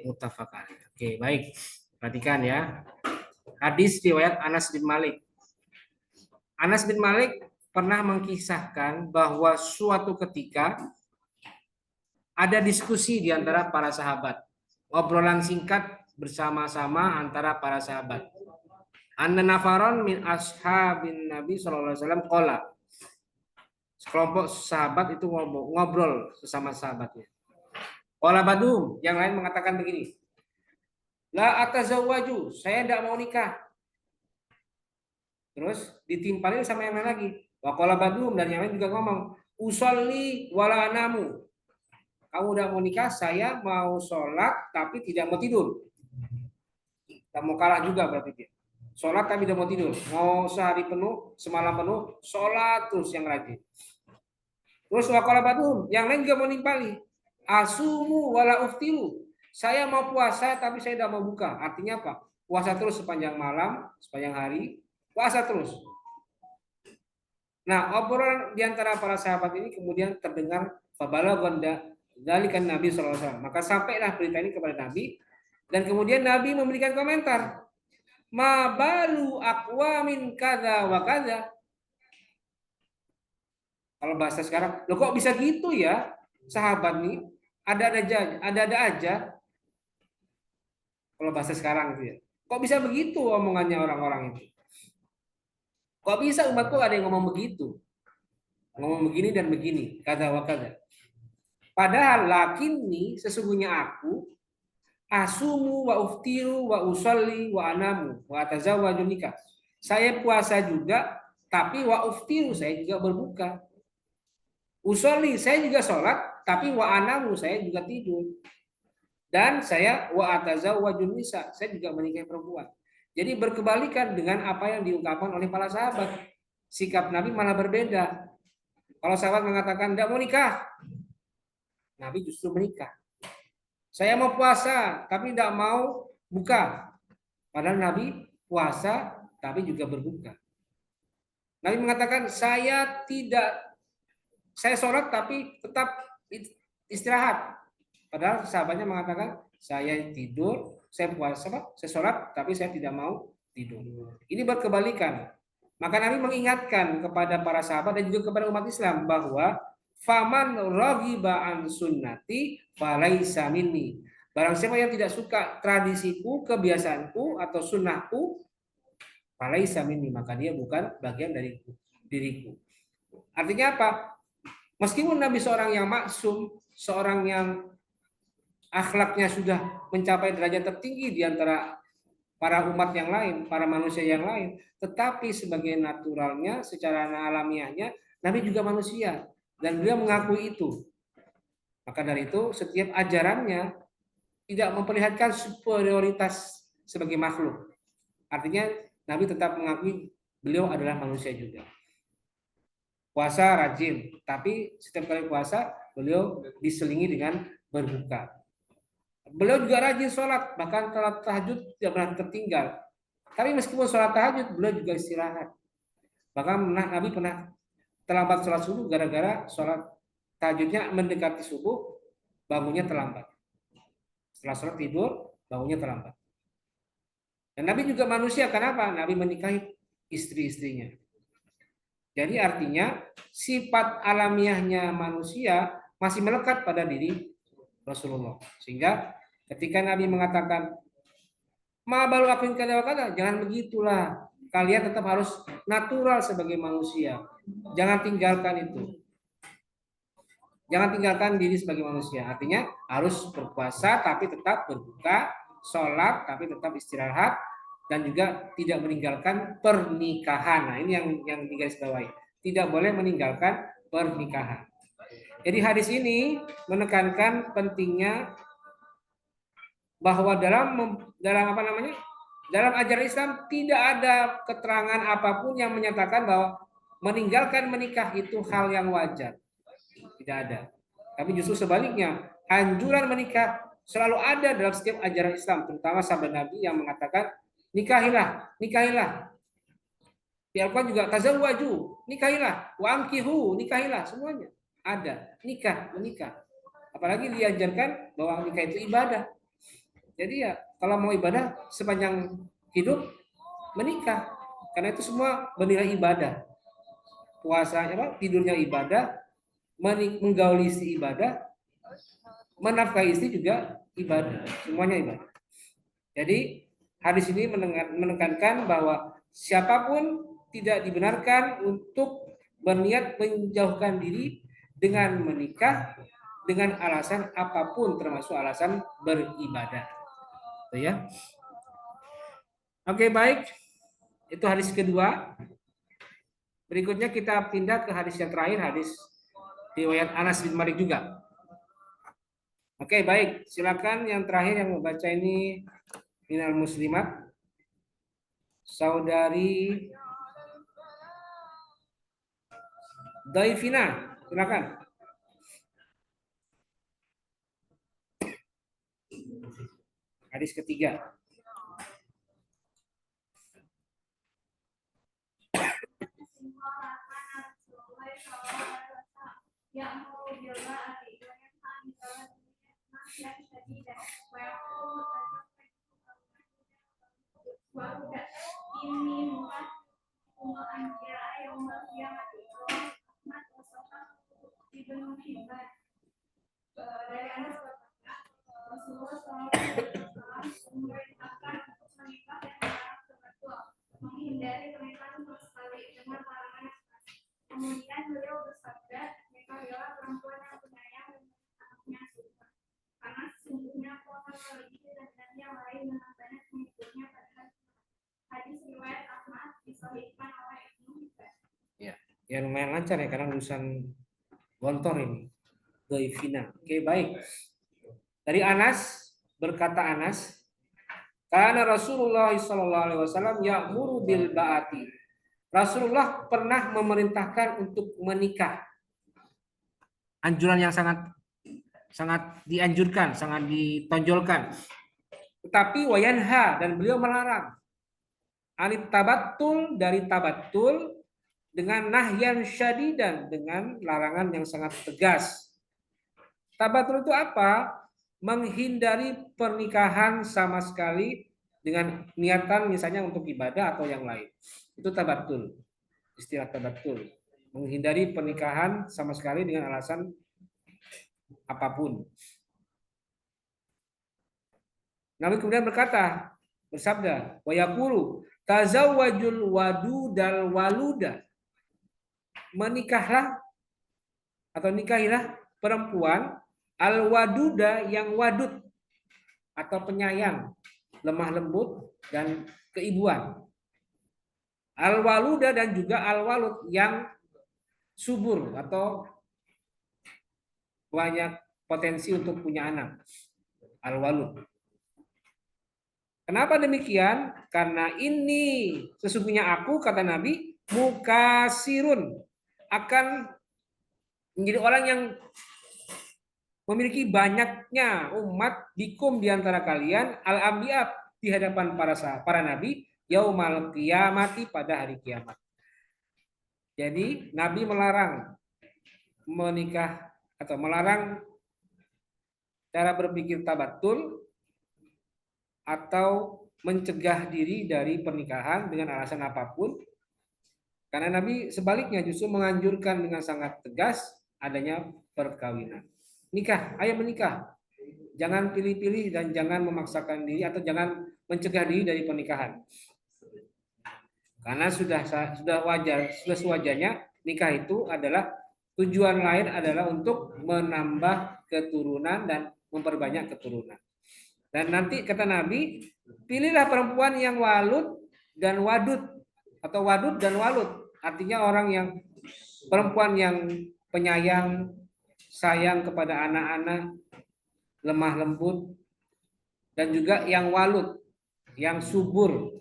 muttafaq alaih. Oke, baik. Perhatikan ya. Hadis riwayat Anas bin Malik. Anas bin Malik pernah mengkisahkan bahwa suatu ketika ada diskusi di antara para sahabat. Obrolan singkat bersama-sama antara para sahabat. Anna nafaron min ashabin Nabi SAW qala. Sekelompok sahabat itu ngobrol sesama sahabatnya. Qala badum, yang lain mengatakan begini. La atazawwaju, saya tidak mau nikah. Terus ditimpalin sama yang lain lagi. Wa qala badum, dan yang lain juga ngomong, usolli wala anamu. Kamu udah mau nikah, saya mau sholat tapi tidak mau tidur. Tak mau kalah juga berarti dia. Sholat tapi tidak mau tidur. Mau sehari penuh, semalam penuh, sholat terus yang rajin. Terus wakala batum, yang lain juga mau nimpali. Asumu wala uftiru. Saya mau puasa tapi saya tidak mau buka. Artinya apa? Puasa terus sepanjang malam, sepanjang hari, puasa terus. Nah, obrolan di antara para sahabat ini kemudian terdengar fabala gonda dalikan Nabi SAW. Maka sampailah berita ini kepada Nabi dan kemudian Nabi memberikan komentar. Ma balu aqwamin kada wa kada. Kalau bahasa sekarang, lo kok bisa gitu ya? Sahabat nih, ada aja. Kalau bahasa sekarang gitu ya. Kok bisa begitu omongannya orang-orang itu? Kok bisa umatku ada yang ngomong begitu? Ngomong begini dan begini, kata wa kata. Padahal lakinni sesungguhnya aku asumu wa uftiru wa usolli wa anamu wa atazawwaju nikah. Saya puasa juga, tapi wa uftiru saya juga berbuka. Usolli saya juga sholat, tapi wa anamu saya juga tidur. Dan saya wa atazawwaju nisa, saya juga menikahi perempuan. Jadi berkebalikan dengan apa yang diungkapkan oleh para sahabat. Sikap Nabi malah berbeda. Kalau sahabat mengatakan tidak mau nikah, Nabi justru menikah. Saya mau puasa, tapi tidak mau buka. Padahal Nabi puasa, tapi juga berbuka. Nabi mengatakan saya sholat tapi tetap istirahat. Padahal sahabatnya mengatakan saya tidur, saya puasa, saya sholat, tapi saya tidak mau tidur. Ini berkebalikan. Maka Nabi mengingatkan kepada para sahabat dan juga kepada umat Islam bahwa faman raghiba an sunnati falaisa minni. Barang siapa yang tidak suka tradisiku, kebiasaanku atau sunnahku, falaisa minni, maka dia bukan bagian dari diriku. Artinya apa? Meskipun Nabi seorang yang maksum, seorang yang akhlaknya sudah mencapai derajat tertinggi di antara para umat yang lain, para manusia yang lain, tetapi sebagai naturalnya, secara alamiahnya, Nabi juga manusia dan beliau mengakui itu. Maka dari itu, setiap ajarannya tidak memperlihatkan superioritas sebagai makhluk. Artinya, Nabi tetap mengakui beliau adalah manusia juga. Puasa rajin, tapi setiap kali puasa beliau diselingi dengan berbuka. Beliau juga rajin sholat, bahkan sholat tahajud tidak pernah tertinggal. Tapi meskipun sholat tahajud, beliau juga istirahat. Bahkan Nabi pernah terlambat sholat subuh gara-gara sholat tahajudnya mendekati subuh, bangunnya terlambat. Setelah sholat tidur, bangunnya terlambat. Dan Nabi juga manusia, kenapa? Nabi menikahi istri-istrinya. Jadi artinya sifat alamiahnya manusia masih melekat pada diri Rasulullah. Sehingga ketika Nabi mengatakan ma balu akin kata-kata, jangan begitulah. Kalian tetap harus natural sebagai manusia. Jangan tinggalkan itu. Jangan tinggalkan diri sebagai manusia. Artinya harus berpuasa tapi tetap berbuka, sholat tapi tetap istirahat, dan juga tidak meninggalkan pernikahan. Nah, ini yang digarisbawahi. Tidak boleh meninggalkan pernikahan. Jadi hadis ini menekankan pentingnya bahwa dalam apa namanya? Dalam ajaran Islam tidak ada keterangan apapun yang menyatakan bahwa meninggalkan menikah itu hal yang wajar. Tidak ada. Tapi justru sebaliknya, anjuran menikah selalu ada dalam setiap ajaran Islam, terutama sahabat Nabi yang mengatakan nikahilah, nikahilah. Di Al-Quran juga tazawwaju, nikahilah, wa amkihu, nikahilah, semuanya ada. Nikah, menikah. Apalagi diajarkan bahwa nikah itu ibadah. Jadi ya kalau mau ibadah sepanjang hidup menikah, karena itu semua bernilai ibadah. Puasanya, tidurnya ibadah, menggauli istri ibadah, menafkahi istri juga ibadah, semuanya ibadah. Jadi hadis ini menekankan bahwa siapapun tidak dibenarkan untuk berniat menjauhkan diri dengan menikah dengan alasan apapun, termasuk alasan beribadah. Ya. Oke, baik. Itu hadis kedua. Berikutnya kita pindah ke hadis yang terakhir, hadis riwayat Anas bin Malik juga. Oke, baik. Silakan yang terakhir yang membaca ini minal muslimat. Saudari Daifina, silakan. Hadis ketiga. menghindari pernikahan sama sekali dengan larangan. Kemudian beliau bersabda, nikahilah perempuan yang penyayang dan anaknya suka. Karena sesungguhnya aku akan melebihi dan yang lain dengan banyak pengikutnya pada hari. Hadis riwayat Ahmad disahihkan oleh Ibnu Hibban. Ya lumayan lancar ya karena lulusan Gontor ini. Doifina. Oke, baik. Dari Anas, berkata Anas, karena Rasulullah SAW ya'muru bil ba'ati. Rasulullah pernah memerintahkan untuk menikah. Anjuran yang sangat dianjurkan, sangat ditonjolkan. Tetapi wayanha, dan beliau melarang. Anit tabattul, dari tabattul, dengan nahyan syadidan, dengan larangan yang sangat tegas. Tabattul itu apa? Menghindari pernikahan sama sekali dengan niatan misalnya untuk ibadah atau yang lain. Itu tabattul. Istilah tabattul. Menghindari pernikahan sama sekali dengan alasan apapun. Nabi kemudian bersabda, wa yaqulu tazawwajul wadudal waluda. Menikahlah atau nikahilah perempuan al-waduda yang wadud atau penyayang, lemah lembut dan keibuan. Al-waluda dan juga al-walud yang subur atau banyak potensi untuk punya anak. Al-walud. Kenapa demikian? Karena ini sesungguhnya aku, kata Nabi, mukasirun, akan menjadi orang yang memiliki banyaknya umat bikum di antara kalian al-anbiya, di hadapan para nabi, yaumal qiyamati, pada hari kiamat. Jadi Nabi melarang menikah atau melarang cara berpikir tabattul atau mencegah diri dari pernikahan dengan alasan apapun. Karena Nabi sebaliknya justru menganjurkan dengan sangat tegas adanya perkawinan. Nikah, ayo menikah. Jangan pilih-pilih dan jangan memaksakan diri atau jangan mencegah diri dari pernikahan. Karena sudah sewajarnya nikah itu adalah tujuan lain adalah untuk menambah keturunan dan memperbanyak keturunan. Dan nanti kata Nabi, pilihlah perempuan yang walud dan wadud atau wadud dan walud. Artinya orang yang perempuan yang penyayang, sayang kepada anak-anak, lemah lembut, dan juga yang walud, yang subur,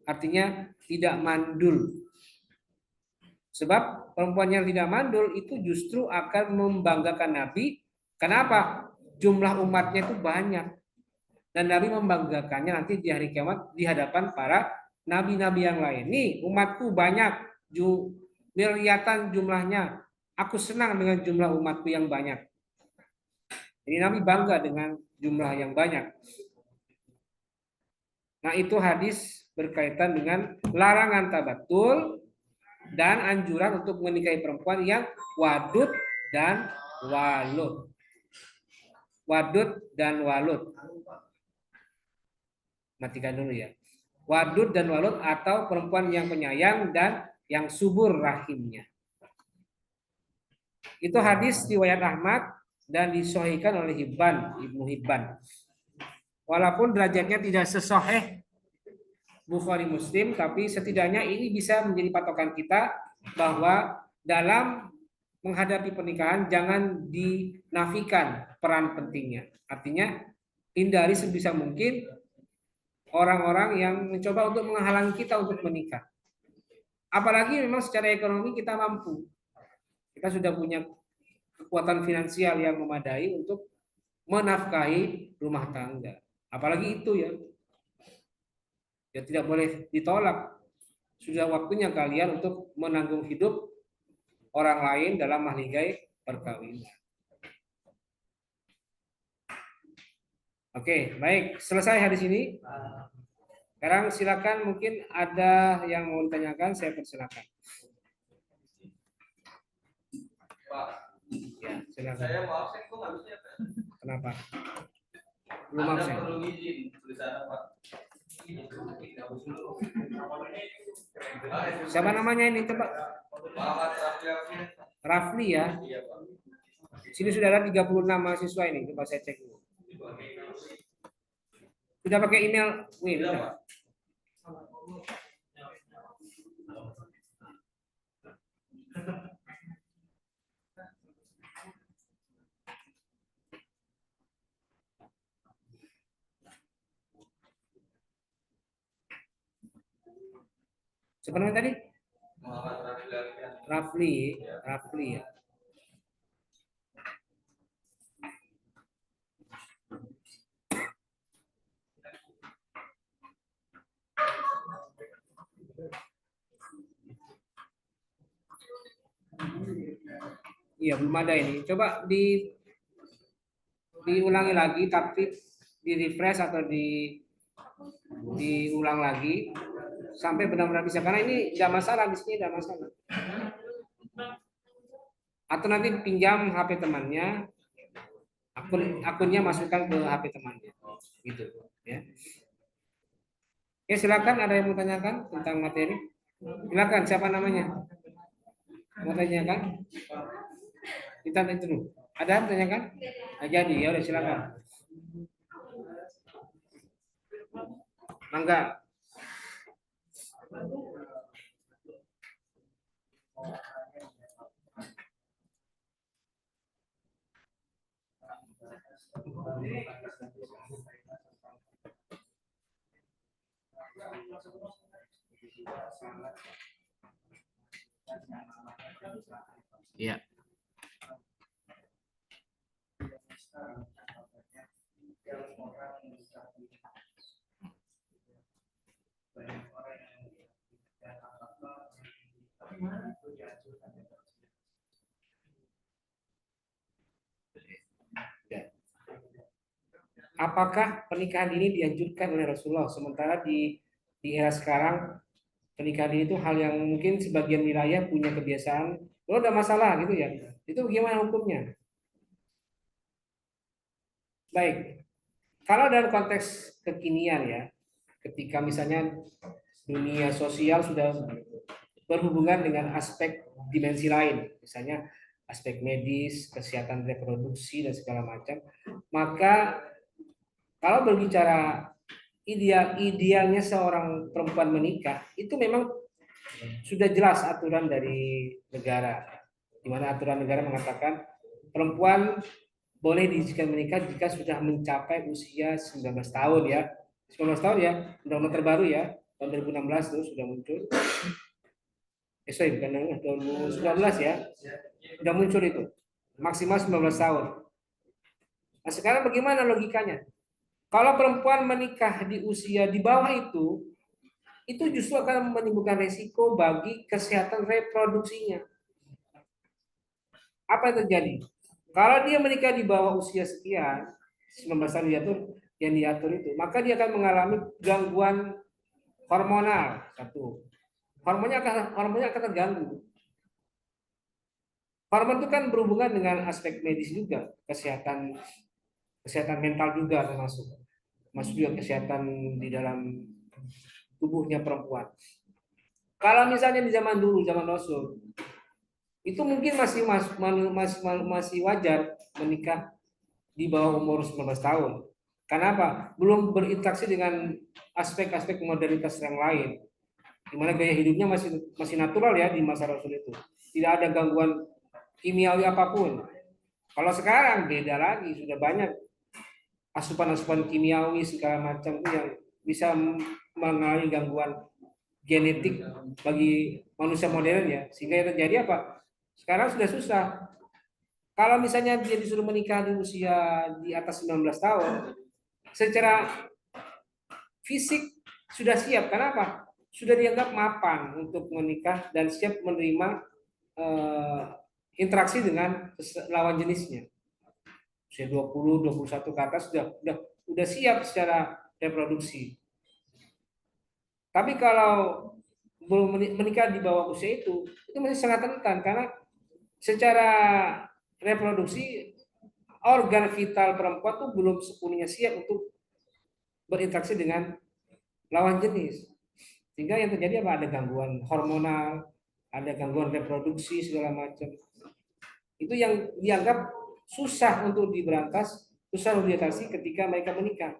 artinya tidak mandul. Sebab perempuan yang tidak mandul itu justru akan membanggakan Nabi. Kenapa? Jumlah umatnya itu banyak. Dan Nabi membanggakannya nanti di hari kiamat di hadapan para nabi-nabi yang lain. Nih umatku banyak, miliatan jumlahnya. Aku senang dengan jumlah umatku yang banyak. Jadi Nabi bangga dengan jumlah yang banyak. Nah itu hadis berkaitan dengan larangan tabattul dan anjuran untuk menikahi perempuan yang wadud dan walud. Wadud dan walud. Matikan dulu ya. Wadud dan walud atau perempuan yang penyayang dan yang subur rahimnya. Itu hadis riwayat Ahmad dan disahihkan oleh Ibnu Hibban. Walaupun derajatnya tidak sesahih Bukhari Muslim, tapi setidaknya ini bisa menjadi patokan kita bahwa dalam menghadapi pernikahan jangan dinafikan peran pentingnya. Artinya hindari sebisa mungkin orang-orang yang mencoba untuk menghalangi kita untuk menikah. Apalagi memang secara ekonomi kita mampu. Kita sudah punya kekuatan finansial yang memadai untuk menafkahi rumah tangga. Apalagi itu ya. Ya tidak boleh ditolak. Sudah waktunya kalian untuk menanggung hidup orang lain dalam mahligai perkawinan. Oke, baik. Selesai hadis ini. Sekarang silakan, mungkin ada yang mau ditanyakan, saya persilakan. Pak, Ya, silakan. saya mau absen kok nggak bisa, Pak? Kenapa? Belum Anda absen. perlu izin tulisan Pak. Siapa namanya ini? Coba. Muhammad Rafi Afin. Rafli ya. Iya, Pak. Sini sudah ada 36 mahasiswa ini. Coba saya cek dulu. Sudah pakai email? Wih, Iya, sudah. Pak. Siapa namanya tadi? Muhammad Rafi Afin. Rafli. Rafli ya. Iya, belum ada ini. Coba diulangi lagi, tapi di refresh atau diulang lagi sampai benar-benar bisa. Karena ini tidak masalah, di sini tidak masalah. Atau nanti pinjam HP temannya, akunnya masukkan ke HP temannya, gitu ya. Oke, silakan, ada yang mau tanyakan tentang materi? Silakan, siapa namanya? Mau tanyakan? Kita itu dulu. Ada yang tanyakan? Nah, jadi ya udah silakan. Mangga. Iya. Apakah pernikahan ini dianjurkan oleh Rasulullah, sementara di era sekarang pernikahan ini itu hal yang mungkin sebagian wilayah punya kebiasaan, lo ada masalah gitu ya, itu bagaimana hukumnya? Baik, kalau dalam konteks kekinian ya, ketika misalnya dunia sosial sudah berhubungan dengan aspek dimensi lain, misalnya aspek medis, kesehatan reproduksi dan segala macam, maka kalau berbicara idealnya seorang perempuan menikah, itu memang sudah jelas aturan dari negara, di mana aturan negara mengatakan perempuan boleh diizinkan menikah jika sudah mencapai usia 19 tahun ya. 19 tahun ya, undang-undang terbaru ya, tahun 2016 itu sudah muncul. Sorry, bukan 2019 ya, sudah muncul itu, maksimal 19 tahun. Nah sekarang bagaimana logikanya? Kalau perempuan menikah di usia di bawah itu justru akan menimbulkan resiko bagi kesehatan reproduksinya. Apa yang terjadi? Kalau dia menikah di bawah usia sekian, 19 tahun yang diatur itu, maka dia akan mengalami gangguan hormonal. Satu, hormonnya akan terganggu. Hormon itu kan berhubungan dengan aspek medis juga, kesehatan mental juga termasuk juga kesehatan di dalam tubuhnya perempuan. Kalau misalnya di zaman dulu, zaman Rasul, itu mungkin masih wajar menikah di bawah umur 19 tahun. Kenapa? Belum berinteraksi dengan aspek-aspek modernitas yang lain, di mana gaya hidupnya masih natural ya di masa Rasul itu. Tidak ada gangguan kimiawi apapun. Kalau sekarang beda lagi, sudah banyak asupan-asupan kimiawi segala macam itu yang bisa mengalami gangguan genetik bagi manusia modern ya. Sehingga yang terjadi apa? Sekarang sudah susah. Kalau misalnya dia disuruh menikah di usia di atas 19 tahun, secara fisik sudah siap. Kenapa? Sudah dianggap mapan untuk menikah dan siap menerima interaksi dengan lawan jenisnya. Usia 20, 21 ke atas sudah siap secara reproduksi. Tapi kalau belum menikah di bawah usia itu masih sangat rentan karena secara reproduksi organ vital perempuan tuh belum sepenuhnya siap untuk berinteraksi dengan lawan jenis. Sehingga yang terjadi apa? Ada gangguan hormonal, ada gangguan reproduksi segala macam. Itu yang dianggap susah untuk diberantas, susah untuk diatasi ketika mereka menikah.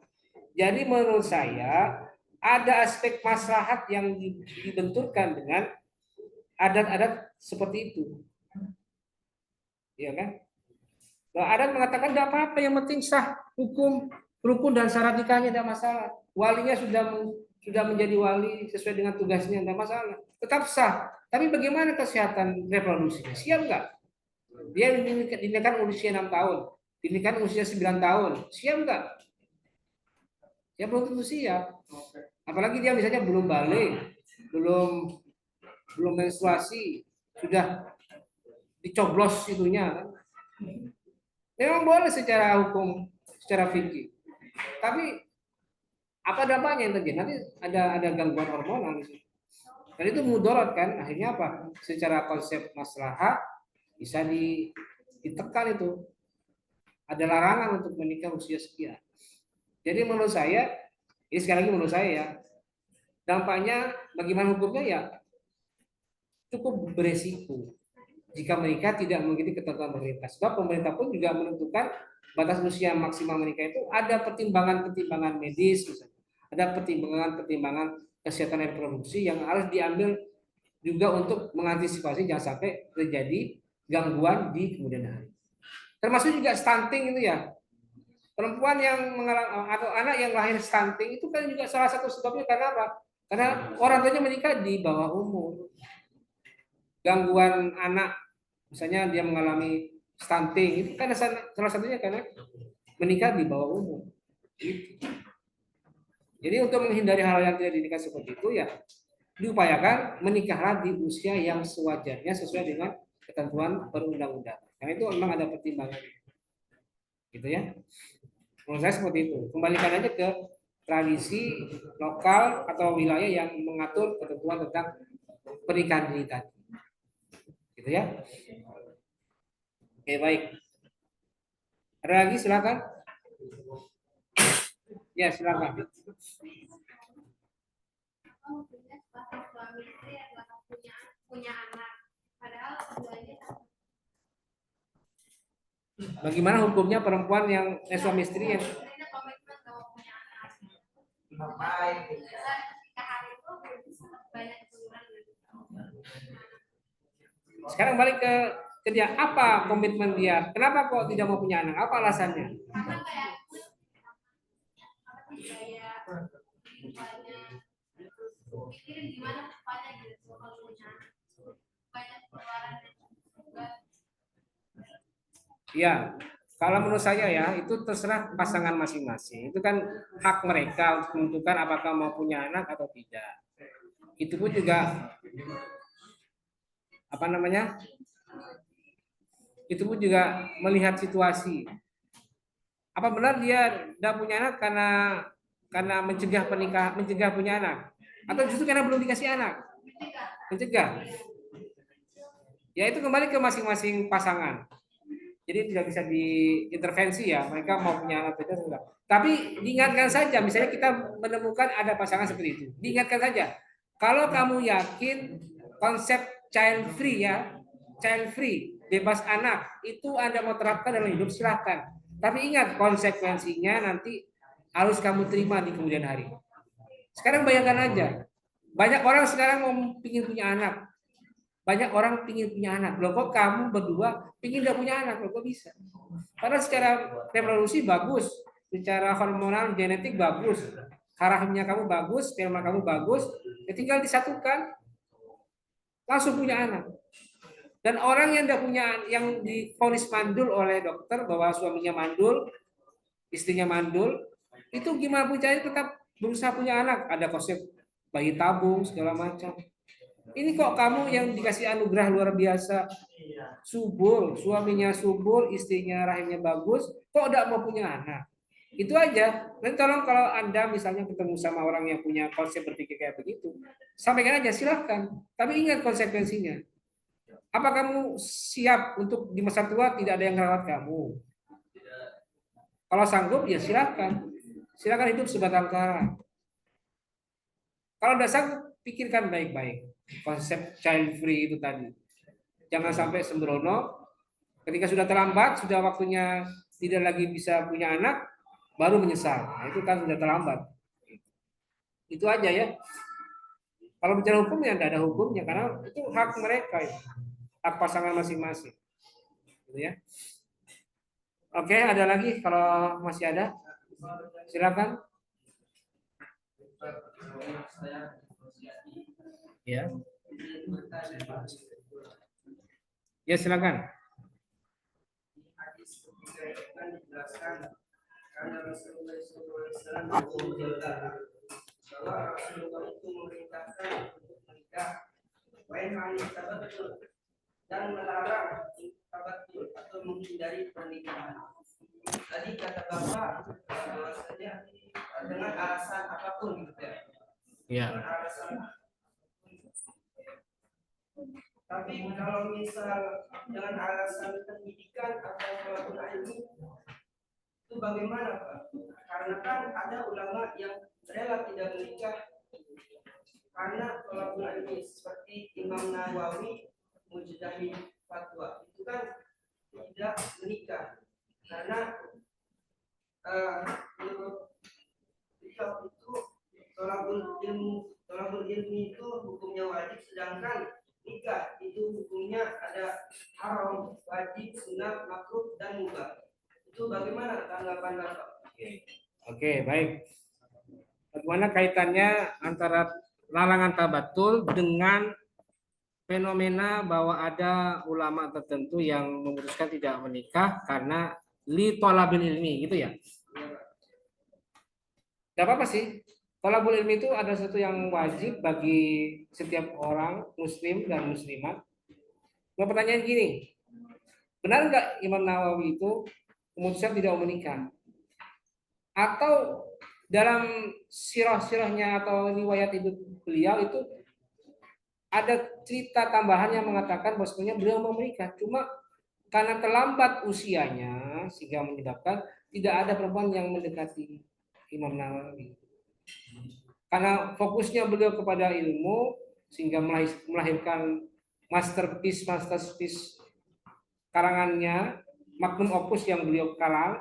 Jadi menurut saya ada aspek maslahat yang dibenturkan dengan adat-adat seperti itu. Iya kan? Nah, adat mengatakan tidak apa-apa, yang penting sah hukum, rukun dan syarat nikahnya tidak masalah. Walinya sudah menjadi wali sesuai dengan tugasnya tidak masalah. Tetap sah. Tapi bagaimana kesehatan reproduksinya? Siap nggak? Dia dinikahkan usia 6 tahun, dinikahkan usia 9 tahun. Siap nggak? Ya belum tentu siap. Apalagi dia misalnya belum balik, belum menstruasi, sudah dicoblos itunya kan. Memang boleh secara hukum, secara fikih. Tapi apa dampaknya yang terjadi? Nanti ada gangguan hormonal di situ. Dan itu mudarat kan, akhirnya apa? Secara konsep maslahat bisa ditekan itu. Ada larangan untuk menikah usia sekian. Jadi menurut saya, ini sekali lagi menurut saya ya, dampaknya bagaimana hukumnya ya cukup beresiko jika menikah tidak mengikuti ketentuan pemerintah. Sebab pemerintah pun juga menentukan batas usia maksimal menikah itu ada pertimbangan-pertimbangan medis, misalnya. Ada pertimbangan-pertimbangan kesehatan reproduksi yang harus diambil juga untuk mengantisipasi jangan sampai terjadi gangguan di kemudian hari. Termasuk juga stunting itu ya. Perempuan yang mengalami atau anak yang lahir stunting itu kan juga salah satu sebabnya karena apa? Karena orang tuanya menikah di bawah umur. Gangguan anak, misalnya dia mengalami stunting, itu kan salah satunya karena menikah di bawah umur. Jadi untuk menghindari hal yang tidak diinginkan seperti itu ya diupayakan menikahlah di usia yang sewajarnya sesuai dengan ketentuan perundang-undangan. Karena itu memang ada pertimbangan, gitu ya. Menurut saya seperti itu. Kembalikan aja ke tradisi lokal atau wilayah yang mengatur ketentuan tentang pernikahan dini tadi. Gitu ya. Oke, baik. Ada lagi silakan. Ya, silakan. Suami istri adalah punya anak, padahal keduanya Bagaimana hukumnya perempuan yang suami istri yang ada komitmen kalau punya anak. Nikahan itu banyak keturunan. sekarang balik ke dia, apa komitmen dia? Kenapa kok tidak mau punya anak? Apa alasannya? Karena kayak gaya banyak pikirin gimana kedepannya gitu kalau punya anak. Banyak pengeluaran juga. Ya, kalau menurut saya ya itu terserah pasangan masing-masing. Itu kan hak mereka untuk menentukan apakah mau punya anak atau tidak. Itu pun juga apa namanya? Itu pun juga melihat situasi. Apa benar dia tidak punya anak karena mencegah punya anak, atau justru karena belum dikasih anak? Mencegah. Ya itu kembali ke masing-masing pasangan. Jadi tidak bisa diintervensi ya, mereka mau punya anak itu enggak. Tapi diingatkan saja, misalnya kita menemukan ada pasangan seperti itu, diingatkan saja. Kalau kamu yakin konsep child free ya, child free, bebas anak, itu Anda mau terapkan dalam hidup silahkan. Tapi ingat konsekuensinya nanti harus kamu terima di kemudian hari. Sekarang bayangkan aja, banyak orang sekarang mau ingin punya anak, Banyak orang pingin punya anak. Loh kok kamu berdua pingin nggak punya anak? Loh kok bisa? Karena secara reproduksi bagus, secara hormonal genetik bagus, rahimnya kamu bagus, sperma kamu bagus, ya tinggal disatukan, langsung punya anak. Dan orang yang tidak punya, yang divonis mandul oleh dokter bahwa suaminya mandul, istrinya mandul, itu gimana pun caranya tetap berusaha punya anak. Ada konsep bayi tabung segala macam. Ini kok kamu yang dikasih anugerah luar biasa, subur, suaminya subur, istrinya rahimnya bagus, kok tidak mau punya anak? Itu aja. Dan tolong kalau Anda misalnya ketemu sama orang yang punya konsep berpikir kayak begitu, sampaikan aja silahkan. Tapi ingat konsekuensinya. Apa kamu siap untuk di masa tua tidak ada yang merawat kamu? Kalau sanggup ya silahkan. Silahkan hidup sebatang kara. Kalau tidak sanggup, pikirkan baik-baik. Konsep child free itu tadi. Jangan sampai sembrono. Ketika sudah terlambat, sudah waktunya tidak lagi bisa punya anak, baru menyesal. Nah, itu kan sudah terlambat. Itu aja ya. Kalau bicara hukum ya tidak ada hukumnya karena itu hak mereka, ya. Hak pasangan masing-masing. Gitu ya. Oke, ada lagi kalau masih ada? Silakan. Ya. Ya silakan. Karena Rasulullah SAW bahwa Rasulullah itu memerintahkan untuk menikah, dan melarang tabatul atau menghindari pernikahan. Tadi kata Bapak bahwasanya dengan alasan apapun gitu ya. Ya. Dengan alasan. Tapi kalau misal dengan alasan pendidikan atau pelaku ilmu itu bagaimana Pak? Karena kan ada ulama yang rela tidak menikah karena pelaku ilmu seperti Imam Nawawi Mujtahid fatwa itu kan tidak menikah karena menurut beliau itu tolakul ilmu itu hukumnya wajib, sedangkan nikah itu hukumnya ada haram, wajib, sunat, makruh, dan mubah. Itu bagaimana tanggapan Bapak? Oke, baik. Bagaimana kaitannya antara larangan tabatul dengan fenomena bahwa ada ulama tertentu yang memutuskan tidak menikah karena li thalabil ilmi, gitu ya? Tidak apa-apa sih. Thalabul ilmi itu ada sesuatu yang wajib bagi setiap orang muslim dan muslimat. Mau pertanyaan gini, benar nggak Imam Nawawi itu memutuskan tidak menikah? Atau dalam sirah-sirahnya atau riwayat hidup beliau itu ada cerita tambahan yang mengatakan bahwa sebenarnya beliau mau menikah, cuma karena terlambat usianya sehingga menyebabkan tidak ada perempuan yang mendekati Imam Nawawi. Karena fokusnya beliau kepada ilmu sehingga melahirkan masterpiece karangannya, magnum opus yang beliau karang,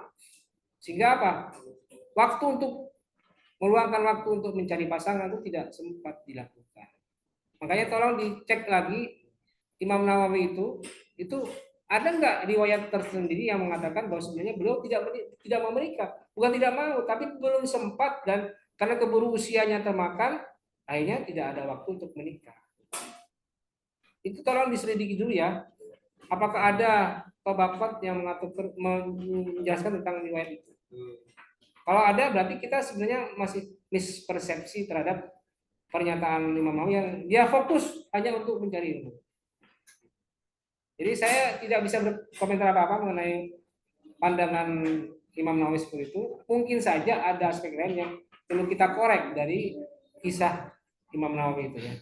sehingga apa? Meluangkan waktu untuk mencari pasangan itu tidak sempat dilakukan. Makanya tolong dicek lagi Imam Nawawi itu ada nggak riwayat tersendiri yang mengatakan bahwa sebenarnya beliau tidak mau menikah, bukan tidak mau, tapi belum sempat dan karena keburu usianya termakan, akhirnya tidak ada waktu untuk menikah. Itu tolong diselidiki dulu ya. Apakah ada tabaqat yang menjelaskan tentang riwayat itu? Kalau ada, berarti kita sebenarnya masih mispersepsi terhadap pernyataan Imam Nawawi yang dia fokus hanya untuk mencari ilmu. Jadi saya tidak bisa berkomentar apa-apa mengenai pandangan Imam Nawawi seperti itu. Mungkin saja ada aspek lain yang perlu kita korek dari kisah Imam Nawawi itu ya.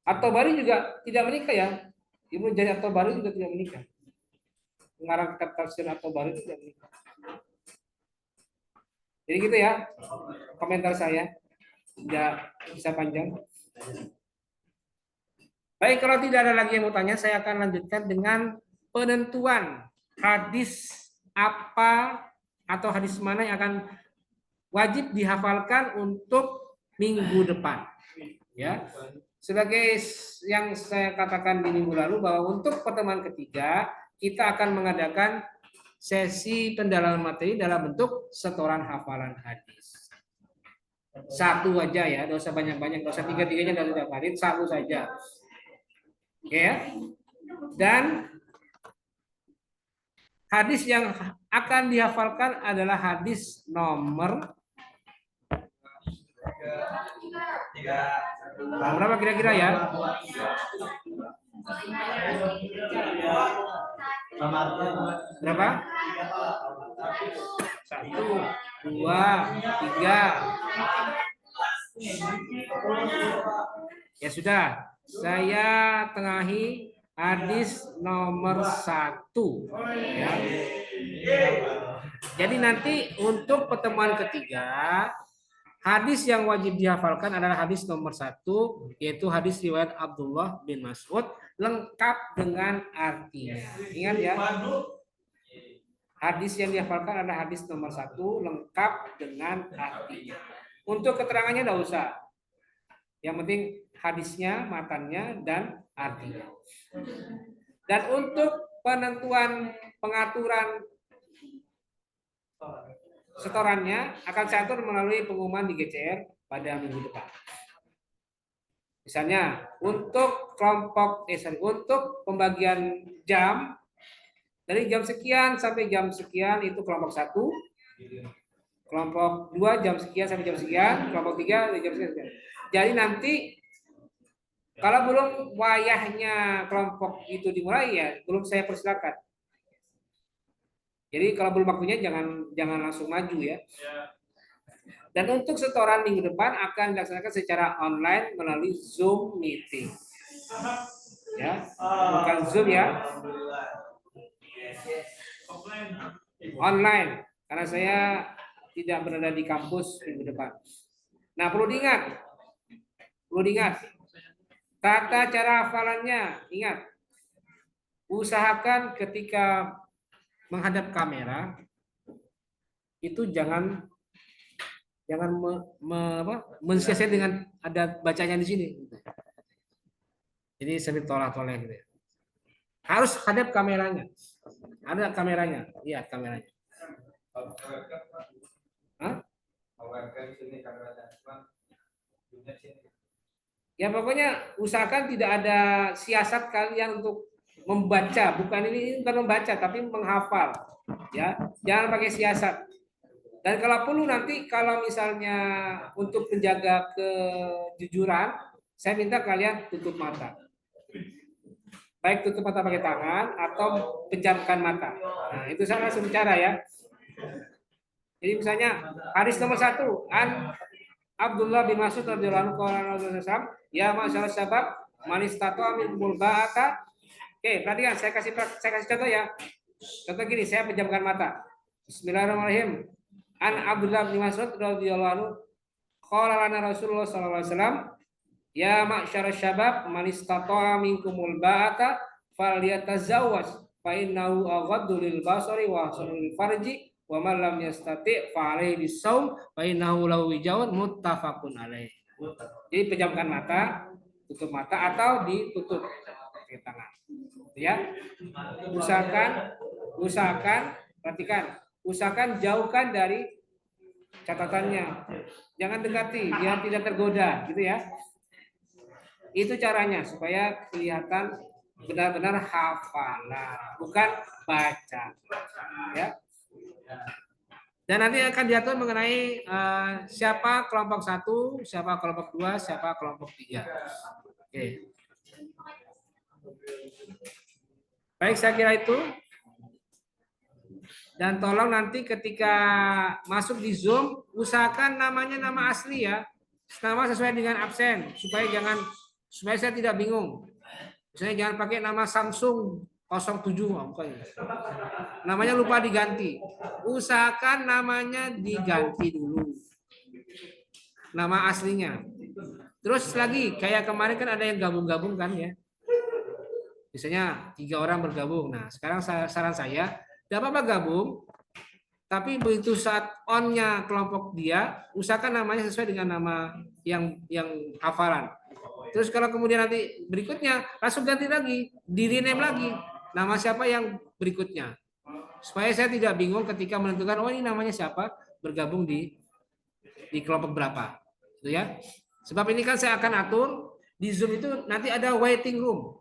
At-Tabari juga tidak menikah ya. Ibnu Jarir At-Tabari juga tidak menikah. Pengarang kitab tafsir At-Tabari tidak menikah. Jadi gitu ya komentar saya. Tidak bisa panjang. Baik, kalau tidak ada lagi yang mau tanya, saya akan lanjutkan dengan penentuan hadis apa atau hadis mana yang akan wajib dihafalkan untuk minggu depan. Ya, sebagai yang saya katakan di minggu lalu bahwa untuk pertemuan ketiga kita akan mengadakan sesi pendalaman materi dalam bentuk setoran hafalan hadis. Satu aja ya, tidak usah banyak-banyak, tidak usah tiga-tiganya dari setiap hadis, satu saja. Oke ya. Dan hadis yang akan dihafalkan adalah hadis nomor berapa kira-kira ya? Berapa? 1, 2, 3. Ya sudah, saya tengahi hadis nomor 1. Ya. Jadi nanti untuk pertemuan ketiga, hadis yang wajib dihafalkan adalah hadis nomor 1, yaitu hadis riwayat Abdullah bin Mas'ud, lengkap dengan artinya. Ingat ya, hadis yang dihafalkan adalah hadis nomor 1, lengkap dengan artinya. Untuk keterangannya tidak usah. Yang penting hadisnya, matannya, dan artinya. Dan untuk penentuan pengaturan setorannya akan saya atur melalui pengumuman di GCR pada minggu depan. Misalnya untuk kelompok untuk pembagian jam dari jam sekian sampai jam sekian itu kelompok 1, kelompok 2 jam sekian sampai jam sekian, kelompok 3 dari jam sekian. Jadi nanti kalau belum wayahnya kelompok itu dimulai ya belum saya persilakan. Jadi kalau belum waktunya jangan langsung maju ya. Dan untuk setoran minggu depan akan dilaksanakan secara online melalui Zoom meeting. Ya, bukan Zoom ya. Online karena saya tidak berada di kampus minggu depan. Nah, perlu diingat. Tata cara hafalannya, ingat. Usahakan ketika menghadap kamera itu jangan mensiasat dengan ada bacanya di sini. Jadi sambil tolak-tolak gitu. Harus hadap kameranya. Ada kameranya. Iya, kameranya. Hah? Ya pokoknya usahakan tidak ada siasat kalian untuk membaca, bukan membaca tapi menghafal. Ya, jangan pakai siasat. Dan kalau perlu nanti kalau misalnya untuk menjaga kejujuran, saya minta kalian tutup mata. Baik tutup mata pakai tangan atau pejamkan mata. Nah, itu saya langsung bicara ya. Jadi misalnya hadis nomor 1 an Abdullah bin Mas'ud radhiyallahu anhu ya masyaallah syabab man istata'a minkumul ba'ata. Oke, perhatikan saya kasih contoh ya. Contoh gini, saya pejamkan mata. Bismillahirrahmanirrahim. An Abdullah bin Mas'ud radhiyallahu anhu qala lana Rasulullah sallallahu alaihi wasallam ya ma'syara syabab man istata'a minkumul ba'ata falyatazawwaj fa innahu aghaddu lil basari wa ahsanu lil farji wa man lam yastati' fa alaihi bisawm fa innahu lahu wijawun muttafaqun alaih. Jadi pejamkan mata, tutup mata atau ditutup pakai tangan. Ya. Usahakan perhatikan, usahakan jauhkan dari catatannya. Jangan dekati biar tidak tergoda gitu ya. Itu caranya supaya kelihatan benar-benar hafalan, bukan baca. Ya. Dan nanti akan diatur mengenai siapa kelompok 1, siapa kelompok 2, siapa kelompok 3. Oke. Baik, saya kira itu. Dan tolong nanti ketika masuk di Zoom, usahakan namanya nama asli ya. Nama sesuai dengan absen supaya saya tidak bingung. Misalnya jangan pakai nama Samsung 07 bukan. Namanya lupa diganti. Usahakan namanya diganti dulu. Nama aslinya. Terus lagi kayak kemarin kan ada yang gabung-gabung kan ya. Misalnya 3 orang bergabung. Nah, sekarang saran saya, tidak apa-apa gabung, tapi begitu saat on-nya kelompok dia, usahakan namanya sesuai dengan nama yang hafalan. Terus kalau kemudian nanti berikutnya langsung ganti lagi, di rename lagi. Nama siapa yang berikutnya. Supaya saya tidak bingung ketika menentukan oh ini namanya siapa bergabung di kelompok berapa. Gitu ya. Sebab ini kan saya akan atur di Zoom itu nanti ada waiting room.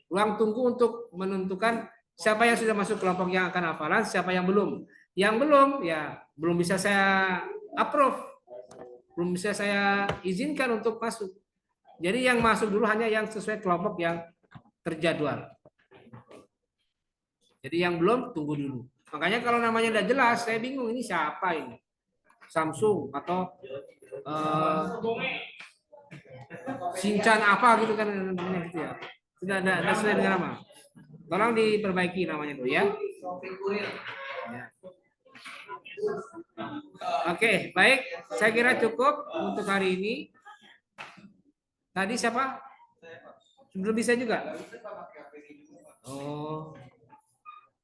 Ruang tunggu untuk menentukan siapa yang sudah masuk kelompok yang akan hafalan, siapa yang belum. Yang belum ya belum bisa saya approve. Belum bisa saya izinkan untuk masuk. Jadi yang masuk dulu hanya yang sesuai kelompok yang terjadwal. Jadi yang belum tunggu dulu. Makanya kalau namanya udah jelas, saya bingung ini siapa ini. Samsung atau Shinchan apa gitu kan gitu ya. Sudah ada sesuai dengan nama. Tolong diperbaiki namanya dulu ya. Ya. Oke, baik. Saya kira cukup untuk hari ini. Tadi siapa? Belum bisa juga. Oh,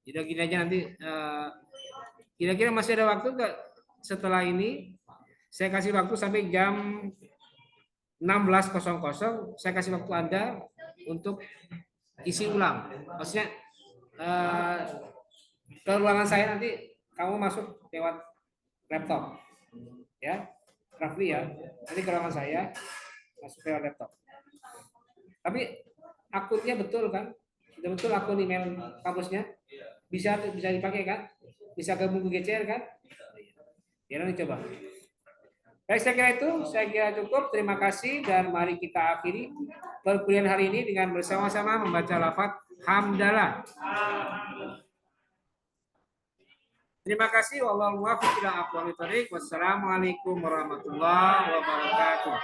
tidak gini aja nanti. Kira-kira masih ada waktu nggak setelah ini? Saya kasih waktu sampai jam 16.00. Saya kasih waktu Anda untuk isi ulang. Maksudnya ke ruangan saya nanti kamu masuk lewat laptop, ya, Rafli ya. Nanti ke ruangan saya masuk lewat laptop. Tapi akunnya betul kan? Sudah betul akun email kampusnya? Bisa dipakai kan? Bisa gabung ke GCR kan? Ya nanti coba. Baik, saya kira cukup. Terima kasih dan mari kita akhiri perkuliahan hari ini dengan bersama-sama membaca lafaz hamdalah. Terima kasih. Wallahu muwaffiq ila aqwamit thoriq. Wassalamualaikum warahmatullahi wabarakatuh.